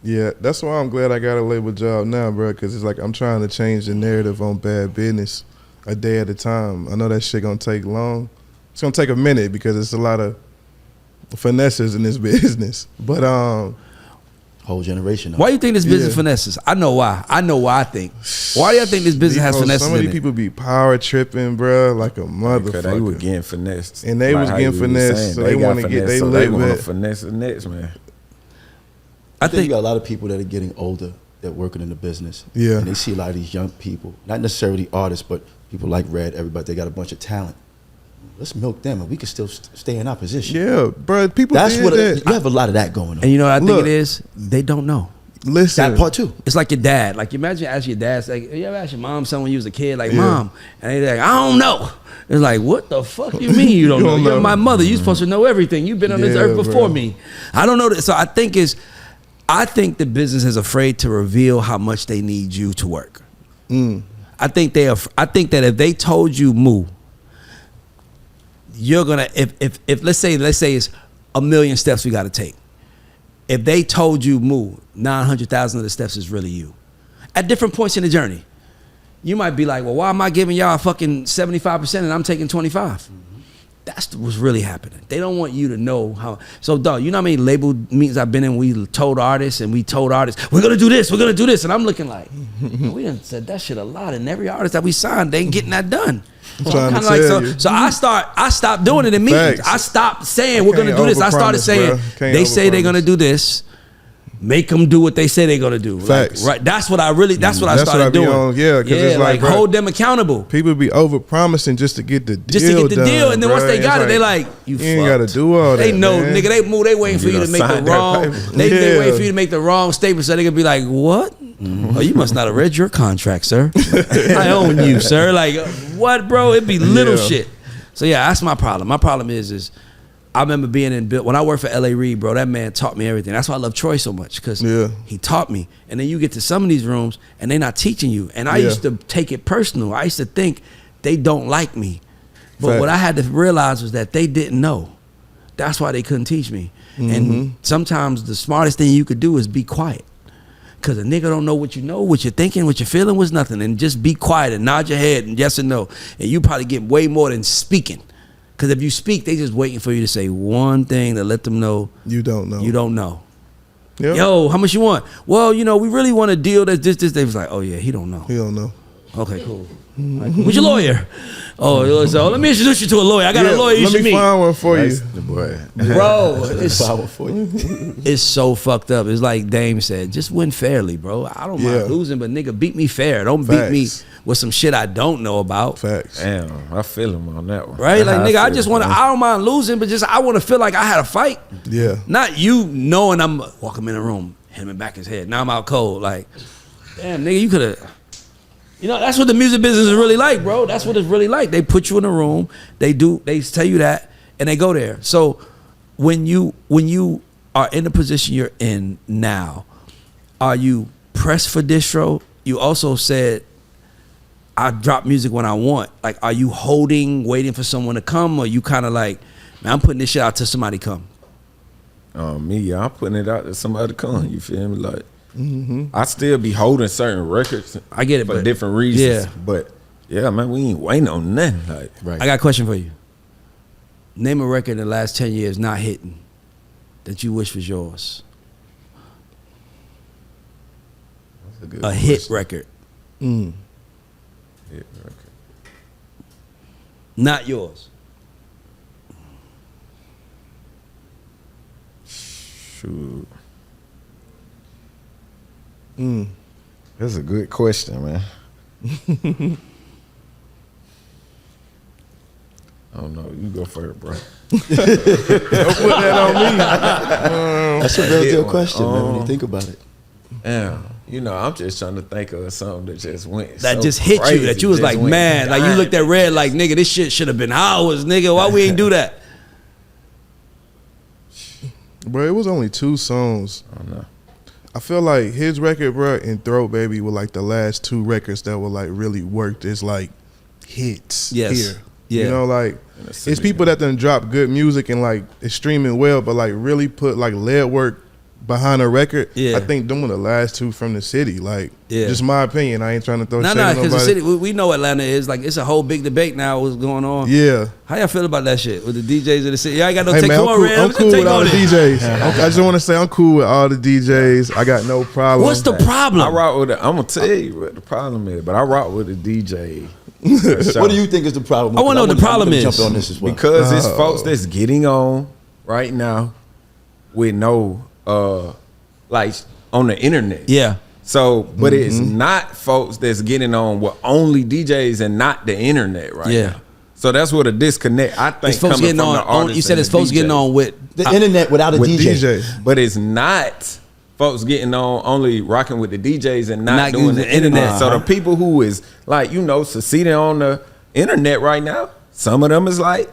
Yeah, that's why I'm glad I got a label job now, bro, because it's like I'm trying to change the narrative on Bad Business a day at a time. I know that shit gonna take long. It's gonna take a minute because it's a lot of finesses in this business, but Whole generation. Why you think this business Yeah. finesses? I know why. I think. Why do you think this business has finesses Some of in these it? people be power tripping, bro, like a Because they were motherfucker. getting finessed. And they was how getting you were finessed, saying. so they got wanna get finessed, they so live want to it. finesse the next, man. I think you got a lot of people that are getting older that working in the business. Yeah. And they see a lot of these young people, not necessarily artists, but people like Red, everybody, they got a bunch of talent. Let's milk them and we can still stay in our position. Yeah, bro. People That's did what that. you have a lot of that going on. And you know what I think Look. it is? They don't know. Listen, That part too. It's like your dad. Like, imagine asking your dad, like, you ever ask your mom something when you was a kid, like, Yeah. Mom, and they like, I don't know. It's like, what the fuck you mean you don't know? You're my mother. You're supposed to know everything. You've been on this Yeah, earth before bro. me. I don't know that. So I think the business is afraid to reveal how much they need you to work. I think that if they told you moo, you're gonna if let's say it's 1 million steps we got to take. If they told you moo, 900,000 of the steps is really you. At different points in the journey, you might be like, well, why am I giving y'all fucking 75% and I'm taking 25? That's what's really happening. They don't want you to know how. So, dog, you know how many label meetings I've been in? We told artists, we're gonna do this, and I'm looking like, we done said that shit a lot, and every artist that we signed, they ain't getting that done. So trying I'm to kinda tell you. so I stopped doing it in meetings. Facts. I stopped saying we're gonna Can't do this. I started overpromise, saying bro. Can't they say they're overpromise. gonna do this. Make them do what they say they're gonna do. Like, Facts. right. That's what I started That's what I be doing. on, yeah, 'cause it's like, bro, hold them accountable. people be over promising just to get the deal Just to get the done, deal, and then once bruh. they It's got it, they like, you ain't got to fucked. do all that. They know, man. nigga. They waiting for you to make the signed that wrong. paper. They Yeah. waiting for you to make the wrong statement, so they gonna be like, "What? Oh, you must not have read your contract, sir. I own you, sir." Like, what, bro? It be little Yeah. shit. So yeah, that's my problem. My problem is I remember being in when I worked for L.A. Reid, bro. That man taught me everything. That's why I love Troy so much, because Yeah. he taught me. And then you get to some of these rooms and they're not teaching you. And I Yeah. used to take it personal. I used to think they don't like me. But Facts. what I had to realize was that they didn't know. That's why they couldn't teach me. And sometimes the smartest thing you could do is be quiet. Because a nigga don't know, what you're thinking, what you're feeling was nothing. And just be quiet and nod your head and yes and no. And you probably get way more than speaking. Because if you speak, they just waiting for you to say one thing to let them know You don't know. you don't know. Yep. Yo, how much you want? Well, we really want a deal that's this. They was like, oh yeah, he don't know. You don't know. Okay, cool. Like, who's your lawyer? Oh, so let me introduce you to a lawyer. I got a lawyer you Let should me meet. find one for you. Nice, the boy. Bro, Power for you. it's so fucked up. It's like Dame said, just win fairly, bro. I don't Yeah. mind losing, but nigga, beat me fair. Don't beat me Facts. with some shit I don't know about. Facts. Damn, I feel him on that one. Right? Like, nigga, I feel just him, want to, man. I don't mind losing, but just I want to feel like I had a fight. Yeah. Not you knowing I'm walking in the room, hit him in back his head. Now I'm out cold. Like, damn, nigga, you could have. That's what the music business is really like, bro. That's what it's really like. They put you in a room, they tell you that, and they go there. So when you are in the position you're in now, are you pressed for distro? You also said, I drop music when I want. Like, are you waiting for someone to come, or you kind of like, man, I'm putting this shit out till somebody come? Me, I'm putting it out to somebody come. You feel me? Like, I still be holding certain records. I get it, for but different reasons. yeah. But yeah, man, we ain't waiting on nothing. Like, Right. I got a question for you. Name a record in the last 10 years not hitting that you wish was yours. that's a good A hit question. record, Mm. Hit record. not yours. Shoot, Mm. that's a good question, man. I don't know. You go first, bro. Don't put that on me. That's a real hit good one. question, man, when you think about it. Yeah, I'm just trying to think of something that just went That so just hit crazy. you, that you was Just like, went man, like you dying. looked at Red like, nigga, this shit should have been ours, nigga. Why we ain't do that? Bro, it was only 2 songs. I don't know. I feel like his record, bro, and Throat Baby were like the last 2 records that were like really worked as like hits Yes. here. Yeah. You know, like That's it's people that done drop good music and like it's streaming well, but like really put like lead work behind a record, Yeah. I think them were the last two from the city. Like, Yeah. just my opinion. I ain't trying to throw shade No, on because the nobody. city, we know Atlanta is like, it's a whole big debate now. What's going on? Yeah. How y'all feel about that shit with the DJs of the city? Y'all ain't got no Hey take. man, Come on, Red. I'm cool Take with all on the it. DJs. I just want to say I'm cool with all the DJs. I got no problem. What's the problem? I rock with it. I'm gonna tell you what the problem is, but I rock with the DJ. What do you think is the problem? I wanna know what the problem is. Jump on this as well. Because it's folks that's getting on right now with no like on the internet. Yeah. So, but it's not folks that's getting on with only DJs and not the internet right Yeah. now. So that's what a disconnect. I think It's folks coming getting from the on. artists You said and it's the folks getting DJs. on with The internet without a with DJ. DJ? But it's not folks getting on only rocking with the DJs and not Not doing using the the internet. internet. So the people who is like, succeeding on the internet right now, some of them is like,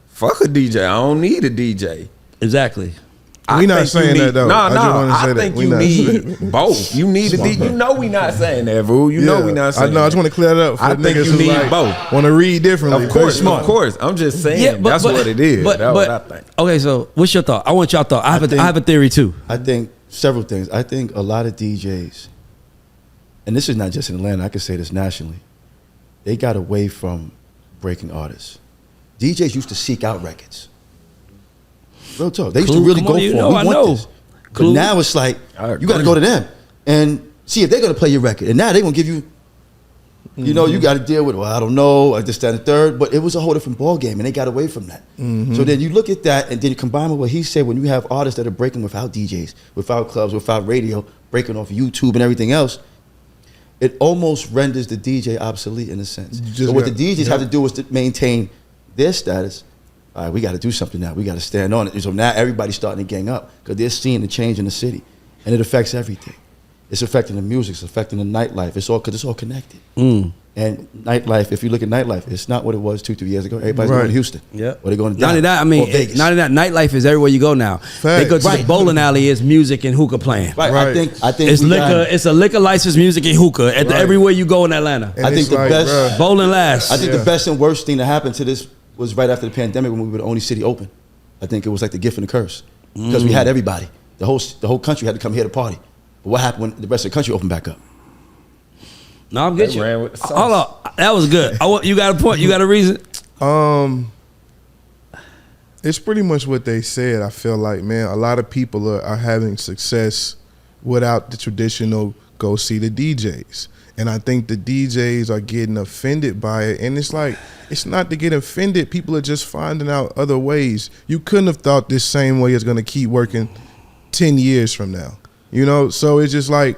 fuck a DJ. I don't need a DJ. Exactly. We not saying that, though. No, I just wanna say I that. think We you not saying need both. You need a DJ. You know we not saying that, boo. You know we not saying I know. I just that. want to clear that up. For I the think niggas you who need like, both. Want to read differently. Of course, Very of smart. course. I'm just saying that's what it is. But, That's what I think. Okay, so what's your thought? I want y'all thought. I have a theory too. I think several things. I think a lot of DJs, and this is not just in Atlanta, I can say this nationally, they got away from breaking artists. DJs used to seek out records. Real talk. They used Clue, to really come go on, for you it. know, We I want know. this. Clue. But now it's like, I agree. you got to go to them and see if they're going to play your record. And now they're going to give you, you got to deal with, well, I don't know, like this, that, and the third. But it was a whole different ball game, and they got away from that. So then you look at that, and then you combine with what he said, when you have artists that are breaking without DJs, without clubs, without radio, breaking off YouTube and everything else, it almost renders the DJ obsolete in a sense. Just So what the got- DJs have to do is to maintain their status. All right, we got to do something now. We got to stand on it. So now everybody's starting to gang up because they're seeing the change in the city, and it affects everything. It's affecting the music. It's affecting the nightlife. It's all because it's all connected. And nightlife, if you look at nightlife, it's not what it was 2-3 years ago. Everybody's going to Houston. Yeah. Or they're going to Not only that, I mean, or Vegas. not only that, nightlife is everywhere you go now. They go to the Right. bowling alley, it's music and hookah playing. Right. Right. I think It's we liquor. got- It's a liquor license, music and hookah at Right. everywhere you go in Atlanta. And I think it's the like, best- bruh, Bowling last. I think the best and worst thing that happened to this was right after the pandemic when we were the only city open. I think it was like the gift and the curse because we had everybody. The whole country had to come here to party. But what happened when the rest of the country opened back up? No, I'm getting They you. ran with the sauce. Hold on, that was good. You got a point. You got a reason. It's pretty much what they said. I feel like, man, a lot of people are having success without the traditional go see the DJs. And I think the DJs are getting offended by it. And it's like, it's not to get offended. People are just finding out other ways. You couldn't have thought this same way is going to keep working 10 years from now. So it's just like,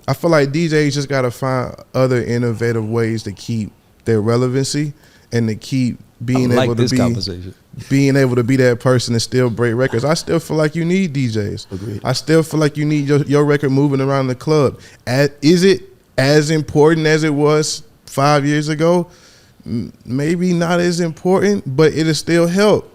I feel like DJs just got to find other innovative ways to keep their relevancy and to keep being I like able to this be conversation. being able to be that person and still break records. I still feel like you need DJs. Agreed. I still feel like you need your record moving around the club. Is it as important as it was 5 years ago? Maybe not as important, but it'll still help.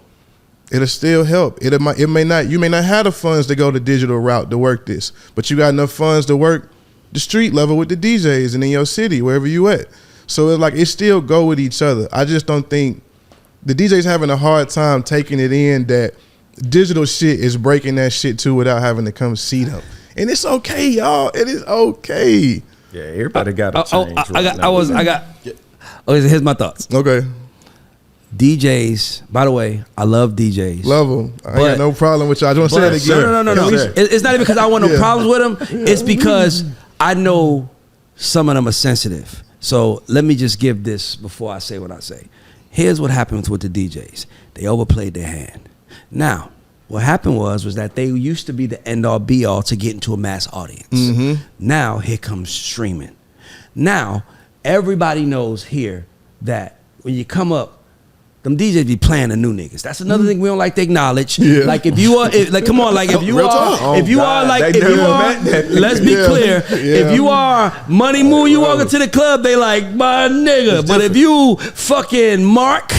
It'll still help. You may not have the funds to go the digital route to work this, but you got enough funds to work the street level with the DJs and in your city, wherever you at. So it's like it still go with each other. I just don't think the DJs having a hard time taking it in that digital shit is breaking that shit too without having to come see them. And it's okay, y'all. It is okay. Yeah, everybody got to change. Okay, here's my thoughts. Okay. DJs, by the way, I love DJs. Love them. I ain't But- got no problem with y'all. I just want to say it again. No. Sure. It's not even because I want no Yeah. problems with them. It's because I know some of them are sensitive. So let me just give this before I say what I say. Here's what happens with the DJs. They overplayed their hand. Now, what happened was that they used to be the end-all be-all to get into a mass audience. Now, here comes streaming. Now, everybody knows here that when you come up, them DJs be playing the new niggas. That's another thing we don't like to acknowledge. Yeah. Like if you are, come on, like if you Real are, talk. if you are God, like, they if you never are, met that. let's be Yeah. clear. Yeah. If you are Money Moon, you walk into the club, they like my nigga. But if you fucking Mark,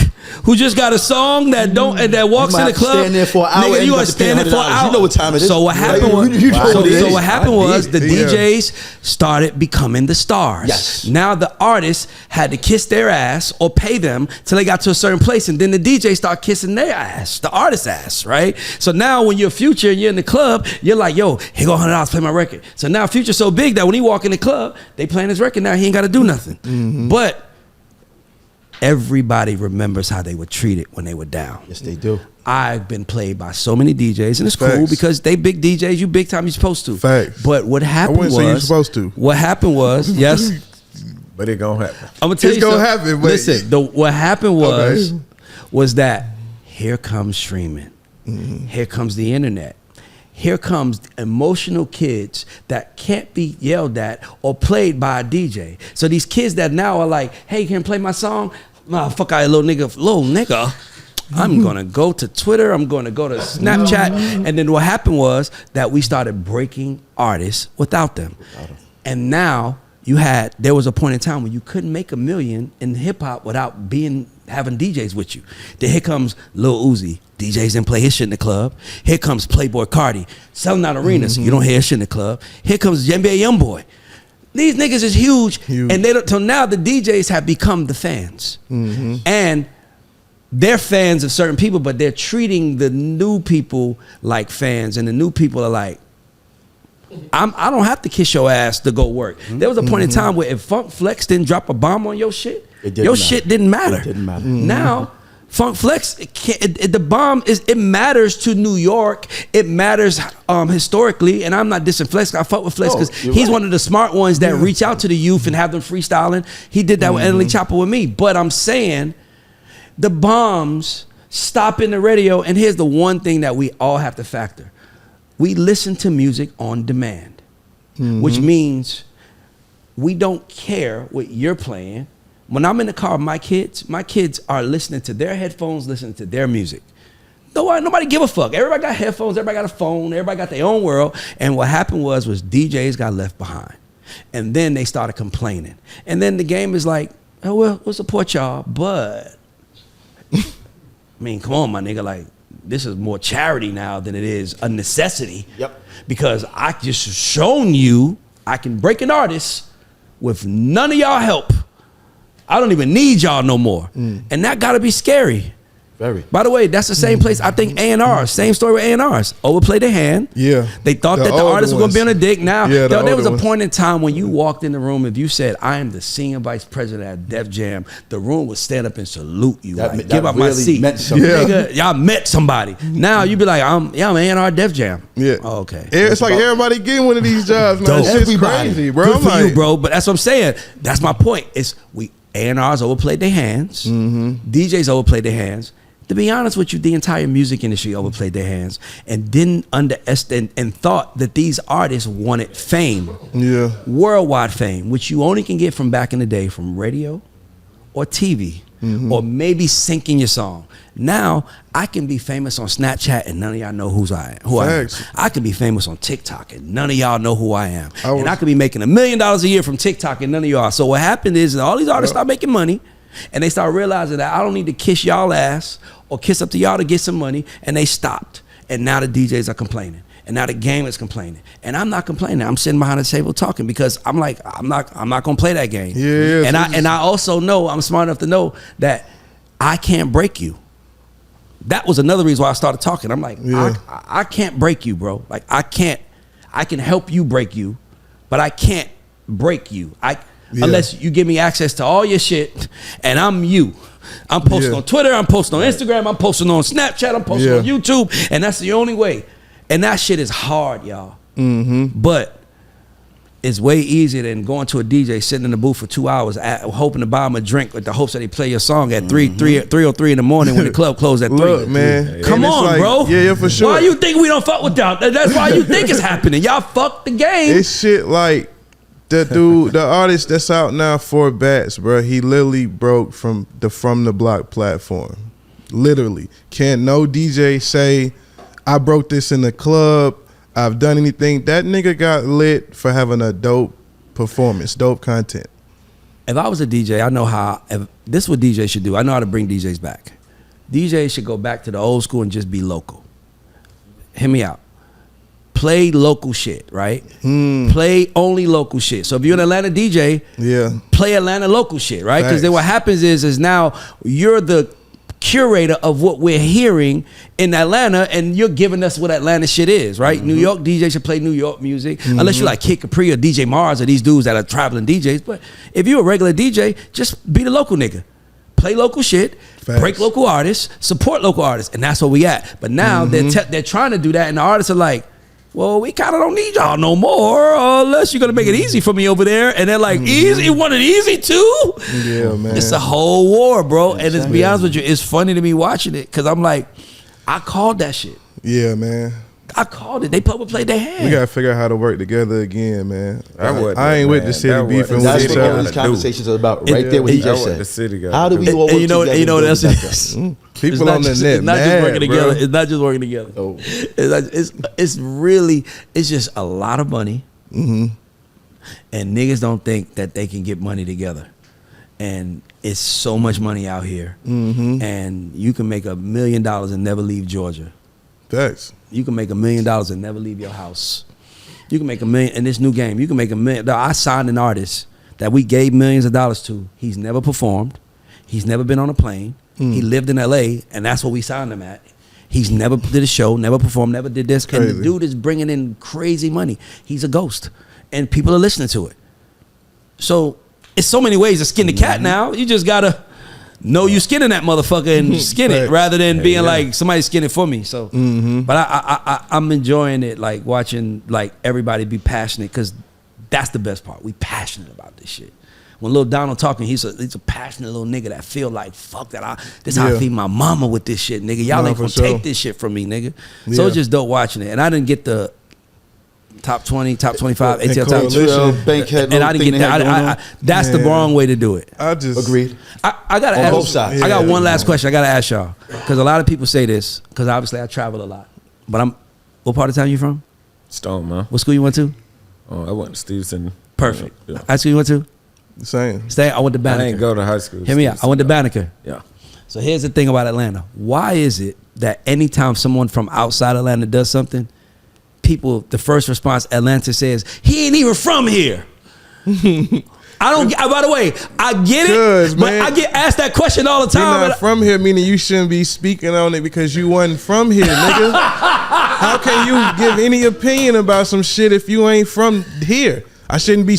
who just got a song that don't and that walks You in might the club. stand there for an hour Nigga, and you you gonna got to pay stand there for an $100. hour. You know what time it is. So what happened Right. was, You know so, what it is. so what happened was the Yeah. DJs started becoming the stars. Yes. Now the artists had to kiss their ass or pay them till they got to a certain place, and then the DJ start kissing their ass, the artist's ass, right? So now when you're Future and you're in the club, you're like, yo, here go $100, play my record. So now Future's so big that when he walk in the club, they playing his record. Now he ain't got to do nothing. But everybody remembers how they were treated when they were down. Yes, they do. I've been played by so many DJs, and it's cool Facts. because they big DJs. You big time, you're supposed to. Facts. But what happened wouldn't was, say you're supposed to. What happened was, yes, But it gonna happen. I'm gonna tell It's you. gonna something. happen, but- Listen, what happened was, Okay. was that here comes streaming, here comes the internet. Here comes emotional kids that can't be yelled at or played by a DJ. So these kids that now are like, hey, can you play my song? Nah, fuck out, little nigga. I'm gonna go to Twitter, I'm gonna go to Snapchat. And then what happened was that we started breaking artists without them. And now there was a point in time when you couldn't make $1 million in hip hop without having DJs with you. Then here comes Lil Uzi. DJs didn't play his shit in the club. Here comes Playboy Cardi selling out arenas. You don't hear his shit in the club. Here comes NBA Youngboy. These niggas is huge. And they don't. Till now, the DJs have become the fans, and they're fans of certain people, but they're treating the new people like fans, and the new people are like, I don't have to kiss your ass to go work. There was a point in time where if Funk Flex didn't drop a bomb on your shit, shit didn't matter. It didn't matter. Now, Funk Flex, the bomb it matters to New York. It matters historically, and I'm not dissing Flex. I fuck with Flex because he's one of the smart ones that reach out to the youth and have them freestyling. He did that with Emily Chopper with me. But I'm saying the bombs stop in the radio, and here's the one thing that we all have to factor. We listen to music on demand, which means we don't care what you're playing. When I'm in the car with my kids are listening to their headphones, listening to their music. Nobody give a fuck. Everybody got headphones, everybody got a phone, everybody got their own world. And what happened was DJs got left behind. And then they started complaining. And then the game is like, oh, well, we'll support y'all, but I mean, come on, my nigga, like, this is more charity now than it is a necessity. Yep. Because I just shown you I can break an artist with none of y'all help. I don't even need y'all no more. And that gotta be scary. Very. By the way, that's the same place, I think A&R, same story with A&Rs. Overplayed their hand. Yeah. They thought that the older artist was going to be on the dick. Now, Yeah, there was a older point in time when you walked in the room, if you said, I am the senior vice president at Def Jam, the room would stand up and salute you. That Like, give up my really seat. meant something. Yeah. Nigga, y'all met somebody. Now you be like, I'm A&R Def Jam. Yeah. Oh, okay. It's like everybody getting one of these jobs, man. Dope. Shit's Everybody. crazy, bro. Good I'm for like, you, bro. But that's what I'm saying. That's my point. It's A&Rs overplayed their hands. DJs overplayed their hands. To be honest with you, the entire music industry overplayed their hands and didn't underestimate and thought that these artists wanted fame. Yeah. Worldwide fame, which you only can get from back in the day from radio or TV or maybe syncing your song. Now, I can be famous on Snapchat and none of y'all know who I am. Facts. I can be famous on TikTok and none of y'all know who I am. And I could be making $1 million a year from TikTok and none of y'all. So what happened is that all these artists start making money and they start realizing that I don't need to kiss y'all ass or kiss up to y'all to get some money, and they stopped. And now the DJs are complaining. And now the game is complaining. And I'm not complaining. I'm sitting behind the table talking because I'm like, I'm not gonna play that game. Yeah, And I also know, I'm smart enough to know that I can't break you. That was another reason why I started talking. I'm like, I can't break you, bro. Like I can help you break you, but I can't break you. Unless you give me access to all your shit and I'm you. I'm posting on Twitter, I'm posting on Instagram, I'm posting on Snapchat, I'm posting on YouTube, and that's the only way. And that shit is hard, y'all. But it's way easier than going to a DJ, sitting in the booth for 2 hours, hoping to buy him a drink with the hopes that he play your song at 3:03 in the morning when the club closed at 3. Look, man. Come And it's on, like, bro. Yeah, for sure. Why you think we don't fuck with y'all? That's why you think it's happening. Y'all fuck the game. It's shit like the dude, the artist that's out now, 4 Bats, bro. He literally broke from the Block platform. Literally. Can't no DJ say, I broke this in the club, I've done anything. That nigga got lit for having a dope performance, dope content. If I was a DJ, I know how. This is what DJs should do. I know how to bring DJs back. DJs should go back to the old school and just be local. Hear me out. Play local shit, right? Play only local shit. So if you're an Atlanta DJ, play Atlanta local shit, right? Because then what happens is now you're the curator of what we're hearing in Atlanta, and you're giving us what Atlanta shit is, right? New York DJs should play New York music, unless you like Kid Capri or DJ Mars or these dudes that are traveling DJs. But if you're a regular DJ, just be the local nigga. Play local shit, break local artists, support local artists, and that's where we at. But now they're trying to do that, and the artists are like, well, we kind of don't need y'all no more, unless you're gonna make it easy for me over there. And they're like, easy? You want it easy too? Yeah, man. It's a whole war, bro. And to be honest with you, it's funny to me watching it, because I'm like, I called that shit. Yeah, man. I called it. They public played their hand. We gotta figure out how to work together again, man. I ain't with the city That beefing with That's each what all other. these conversations are about, right there. What he just The said. city got How do we all work And you know together? what else it and is? People on the net, It's not just mad, working bro. together. It's not just working together. Oh. It's just a lot of money, and niggas don't think that they can get money together, and it's so much money out here, and you can make $1 million and never leave Georgia. Thanks. You can make $1 million and never leave your house. You can make $1 million in this new game. You can make $1 million. I signed an artist that we gave millions of dollars to. He's never performed. He's never been on a plane. He lived in LA, and that's what we signed him at. He's never did a show, never performed, never did this. Crazy. And the dude is bringing in crazy money. He's a ghost, and people are listening to it. So it's so many ways to skin the cat now. You just gotta know you skinning that motherfucker and skin it, rather than being like somebody skin it for me. So, but I'm enjoying it, like watching like everybody be passionate, because that's the best part. We passionate about this shit. When Lil Donald talking, he's a passionate little nigga that feel like, fuck that. This how I feed my mama with this shit, nigga. Y'all ain't gonna take this shit from me, nigga. So it's just dope watching it. And I didn't get the top 20, top 25, ATL top 2. Bankhead, And I didn't get that. That's the wrong way to do it. I just agreed. I gotta On ask. both sides. I got one last question. I gotta ask y'all, because a lot of people say this, because obviously I travel a lot. But what part of town you from? Stone, man. What school you went to? Oh, I went to Stevenson. Perfect. Yeah. High school you went to? Same. I went to Banneker. I didn't go to high school. Hear me out. I went to Banneker. Yeah. So here's the thing about Atlanta. Why is it that anytime someone from outside Atlanta does something, people, the first response Atlanta says, he ain't even from here? I don't. By the way, I get it, but I get asked that question all the time. You're not from here, meaning you shouldn't be speaking on it because you wasn't from here, nigga. How can you give any opinion about some shit if you ain't from here? I shouldn't be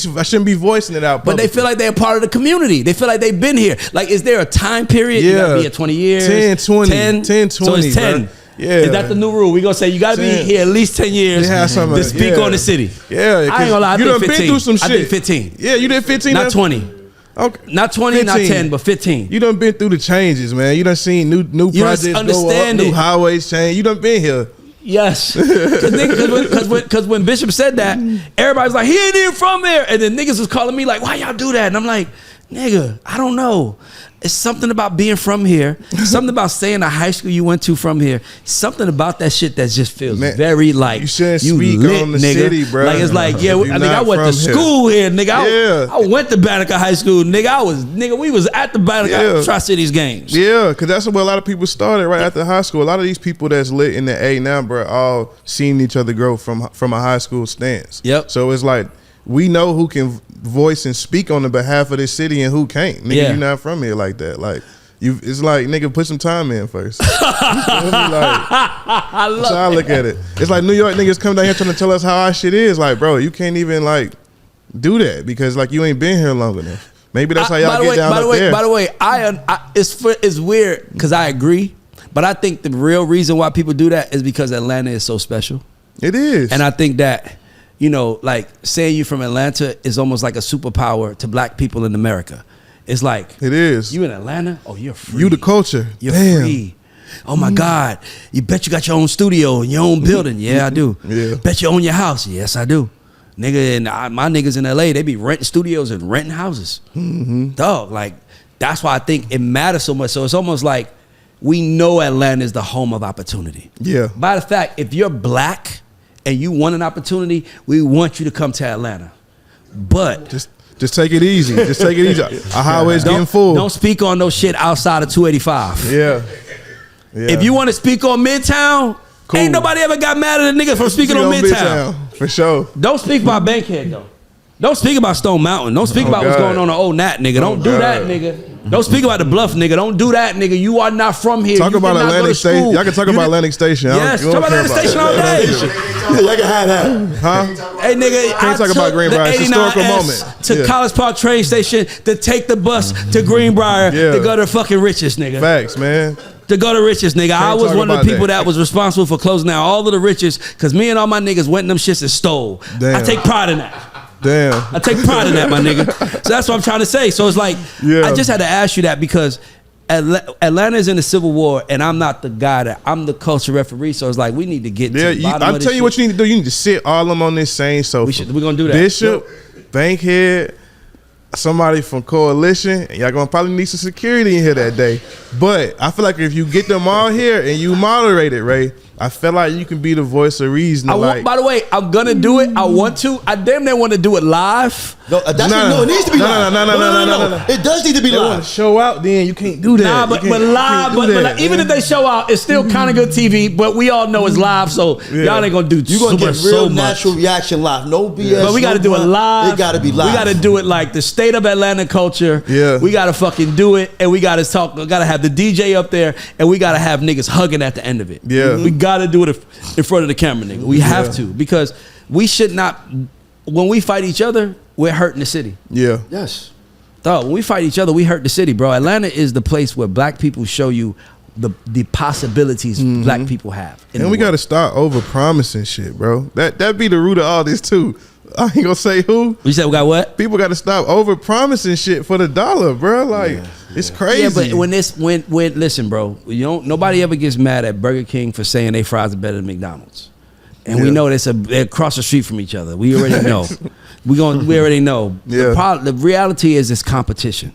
voicing it out. But they feel like they're a part of the community. They feel like they've been here. Like, is there a time period? You gotta be here 20 years. 10, 20. 10, 20. So it's 10. Bro. Yeah. Is that the new rule? We gonna say you gotta be here at least 10 years to speak on the city. Yeah. I ain't gonna lie. I you think done 15. been through some shit. I think 15. Yeah, you did 15. Not 20. Okay. Not 20, 15. not 10, but 15. You done been through the changes, man. You done seen new projects go up, new highways change. You done been here. Yes, because when Bishop said that, everybody's like, he ain't even from there, and then niggas was calling me like, why y'all do that? And I'm like, nigga, I don't know. It's something about being from here, something about saying the high school you went to from here, something about that shit that just feels very like you shouldn't speak lit, on the nigga. city, bro. Like it's like, yeah, I think I went to school here, nigga. I went to Banneker High School, nigga. We was at the Banneker Tri-Cities games. Yeah, because that's where a lot of people started right after high school. A lot of these people that's lit in the A now, bro, all seen each other grow from a high school stance. Yep. So it's like we know who can voice and speak on the behalf of this city and who can't. Nigga, you not from here like that. Like it's like, nigga, put some time in first. I love how I look at it. It's like New York niggas come down here trying to tell us how our shit is. Like, bro, you can't even like do that because like you ain't been here long enough. Maybe that's how y'all get down up there. By the way, it's weird because I agree, but I think the real reason why people do that is because Atlanta is so special. It is, and I think that, you know, like saying you from Atlanta is almost like a superpower to black people in America. It's like, it is. You in Atlanta? Oh, you're free. You the culture. You're free. Oh my God. You bet you got your own studio and your own building. Yeah, I do. Yeah. Bet you own your house. Yes, I do. Nigga, and my niggas in LA, they be renting studios and renting houses. Dog, like, that's why I think it matters so much. So it's almost like we know Atlanta is the home of opportunity. Yeah. By the fact, if you're black and you want an opportunity, we want you to come to Atlanta. But just take it easy. Just take it easy. Our highway's getting full. Don't speak on no shit outside of 285. Yeah. If you want to speak on Midtown, Cool. ain't nobody ever got mad at a nigga for speaking on Midtown. For sure. Don't speak about Bankhead though. Don't speak about Stone Mountain. Don't speak about what's going on Old Nat, nigga. Don't do that, nigga. Don't speak about the Bluff, nigga. Don't do that, nigga. You are not from here. Talk about Atlantic Station. Y'all can talk about Atlantic Station. Yes, talk about Atlantic Station all day. Yeah, y'all can have that. Huh? Hey, nigga, Can't talk about Greenbrier. It's a historical moment. To College Park train station to take the bus to Greenbrier to go to fucking Riches, nigga. Facts, man. To go to Riches, nigga. I was one of the people that was responsible for closing down all of the Riches because me and all my niggas went in them shits and stole. Damn. I take pride in that. Damn. I take pride in that, my nigga. So that's what I'm trying to say. So it's like, I just had to ask you that because Atlanta is in the Civil War, and I'm not the guy that I'm the culture referee. So it's like we need to get to the bottom of this I'll tell you what you need to do. You need to sit all of them on this same sofa. We're gonna do that. Bishop, Bankhead, somebody from Coalition, and y'all gonna probably need some security in here that day. But I feel like if you get them all here and you moderate it, Ray, I feel like you can be the voice of reason. By the way, I'm gonna do it. I want to. I damn near want to do it live. No, it needs to be live. No. It does need to be They want live. to show out, then you can't do that. Nah, but live, but like, even if they show out, it's still kind of good TV. But we all know it's live, so y'all ain't gonna do. You're gonna get real natural reaction live. No BS. But we got to do it live. It got to be live. We got to do it like the state of Atlanta culture. Yeah. We got to fucking do it, and we got to talk. We got to have the DJ up there, and we got to have niggas hugging at the end of it. Yeah. We got to do it in front of the camera, nigga. We have to, because we should not. When we fight each other, we're hurting the city. Yeah. Yes. Dog, when we fight each other, we hurt the city, bro. Atlanta is the place where black people show you the possibilities black people have. And we got to start over promising shit, bro. That be the root of all this too. I ain't gonna say who. You said we got what? People got to stop over promising shit for the dollar, bro. Like it's crazy. Yeah, but when listen, bro, nobody ever gets mad at Burger King for saying they fries are better than McDonald's, and we know they're across the street from each other. We already know. We already know. Yeah. The reality is it's competition.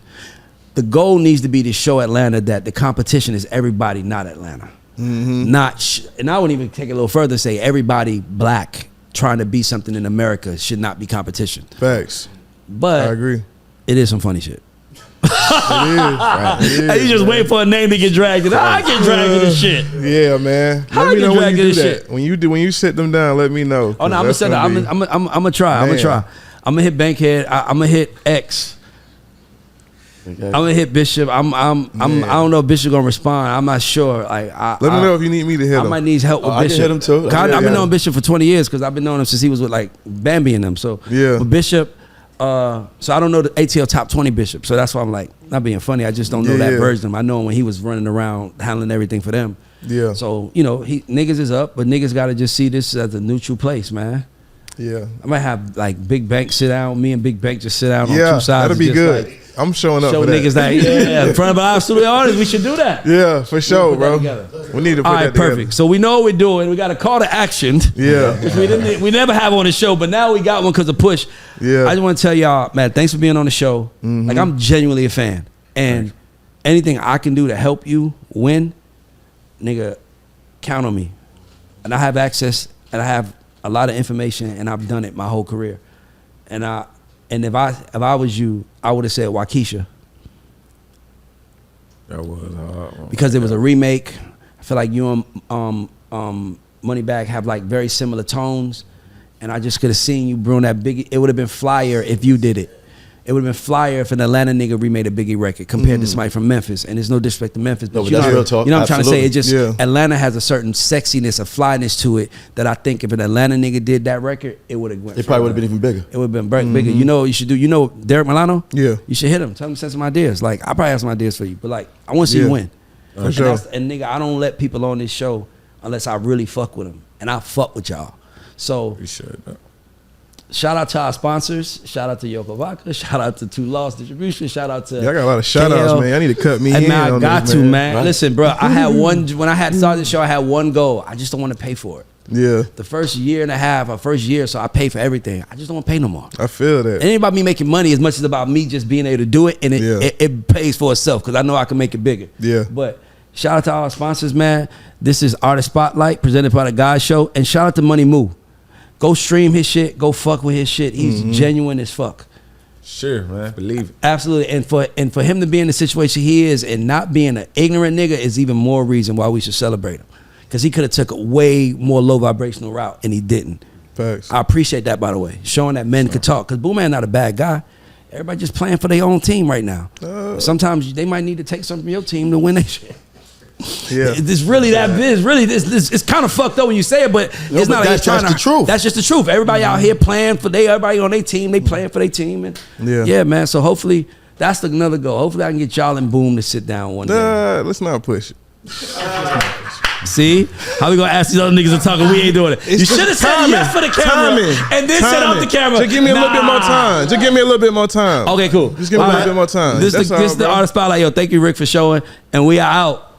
The goal needs to be to show Atlanta that the competition is everybody, not Atlanta. And I wouldn't even take it a little further. Say everybody black trying to be something in America should not be competition. Facts. But I agree. It is some funny shit. It is. Right. It is, You just wait for a name to get dragged in. I get dragged in this shit. Yeah, man. How Let me I know get when you dragged in do this that. shit? When you sit them down, let me know. Oh no, I'm gonna try. I'm gonna hit Bankhead. I'm gonna hit X. Okay. I'm gonna hit Bishop. I don't know if Bishop gonna respond. I'm not sure. Like, let me know if you need me to hit him. I might need help with I Bishop. can hit him too. I've been knowing Bishop for 20 years because I've been knowing him since he was with like Bambi and them. So Yeah. with Bishop. So I don't know the ATL top 20 Bishop. So that's why I'm like, not being funny. I just don't know that version of him. I know him when he was running around handling everything for them. Yeah. So niggas is up, but niggas got to just see this as a neutral place, man. Yeah. I might have like Big Bank sit down. Me and Big Bank just sit down on Yeah, two sides. that'll be just good. like, I'm showing up show for that. niggas that in front of our studio audience. We should do that. Yeah, for sure, put that bro. together. We need to put All that right, together. perfect. So we know what we're doing. We got a call to action. Yeah. we never have on the show, but now we got one because of Push. Yeah. I just want to tell y'all, man, thanks for being on the show. Like, I'm genuinely a fan. And anything I can do to help you win, nigga, count on me. And I have access, and I have a lot of information, and I've done it my whole career. And if I was you, I would have said Waukesha. That was a hard one. Because it was a remake. I feel like you and Moneybagg have like very similar tones, and I just could have seen you bring that Biggie. It would have been flyer if you did it. It would have been flyer if an Atlanta nigga remade a Biggie record compared to somebody from Memphis. And there's no disrespect to Memphis, but No, you that's know, real talk. you know what I'm trying to say? It just Yeah. Atlanta has a certain sexiness, a flyness to it that I think if an Atlanta nigga did that record, it would have went. It probably would have been even bigger. It would have been bigger. You know what you should do? You know Derek Milano? Yeah. You should hit him. Tell him to send some ideas. Like, I probably have some ideas for you, but like, I want to see you win. For sure. And nigga, I don't let people on this show unless I really fuck with them, and I fuck with y'all. So Appreciate that. shout out to our sponsors. Shout out to Yoko Vodka. Shout out to Two Lost Distribution. Shout out to Y'all got a lot of shout outs, KL. man. I need to cut me Hey, in. man, I on got this, to, man. Right. Listen, bro, I had one when I had started the show. I had one goal. I just don't want to pay for it. Yeah. The first year and a half, or first year, so I pay for everything. I just don't want to pay no more. I feel that. It ain't about me making money as much as about me just being able to do it, and it pays for itself because I know I can make it bigger. Yeah. But shout out to our sponsors, man. This is Artist Spotlight presented by the Guy Show, and shout out to Money Moo. Go stream his shit. Go fuck with his shit. He's genuine as fuck. Sure, man. Believe it. Absolutely. And for him to be in the situation he is and not being an ignorant nigga is even more reason why we should celebrate him. Because he could have took a way more low vibrational route and he didn't. Facts. I appreciate that, by the way. Showing that men could talk. Because Boo Man not a bad guy. Everybody just playing for their own team right now. Sometimes they might need to take something from your team to win their shit. Yeah. It's really that big. It's really this. It's kind of fucked up when you say it, but it's not. That's the truth. That's just the truth. Everybody out here playing for everybody on their team. They playing for their team, and yeah, man. So hopefully that's another goal. Hopefully I can get y'all and Boom to sit down one day. Let's not push it. See how we gonna ask these other niggas to talk and we ain't doing it. You should have said yes for the camera and then set up the camera. Just give me a little bit more time. Just give me a little bit more time. Okay, cool. Just give me a little bit more time. This is the Artist Spotlight. Yo, thank you, Rick, for showing, and we are out.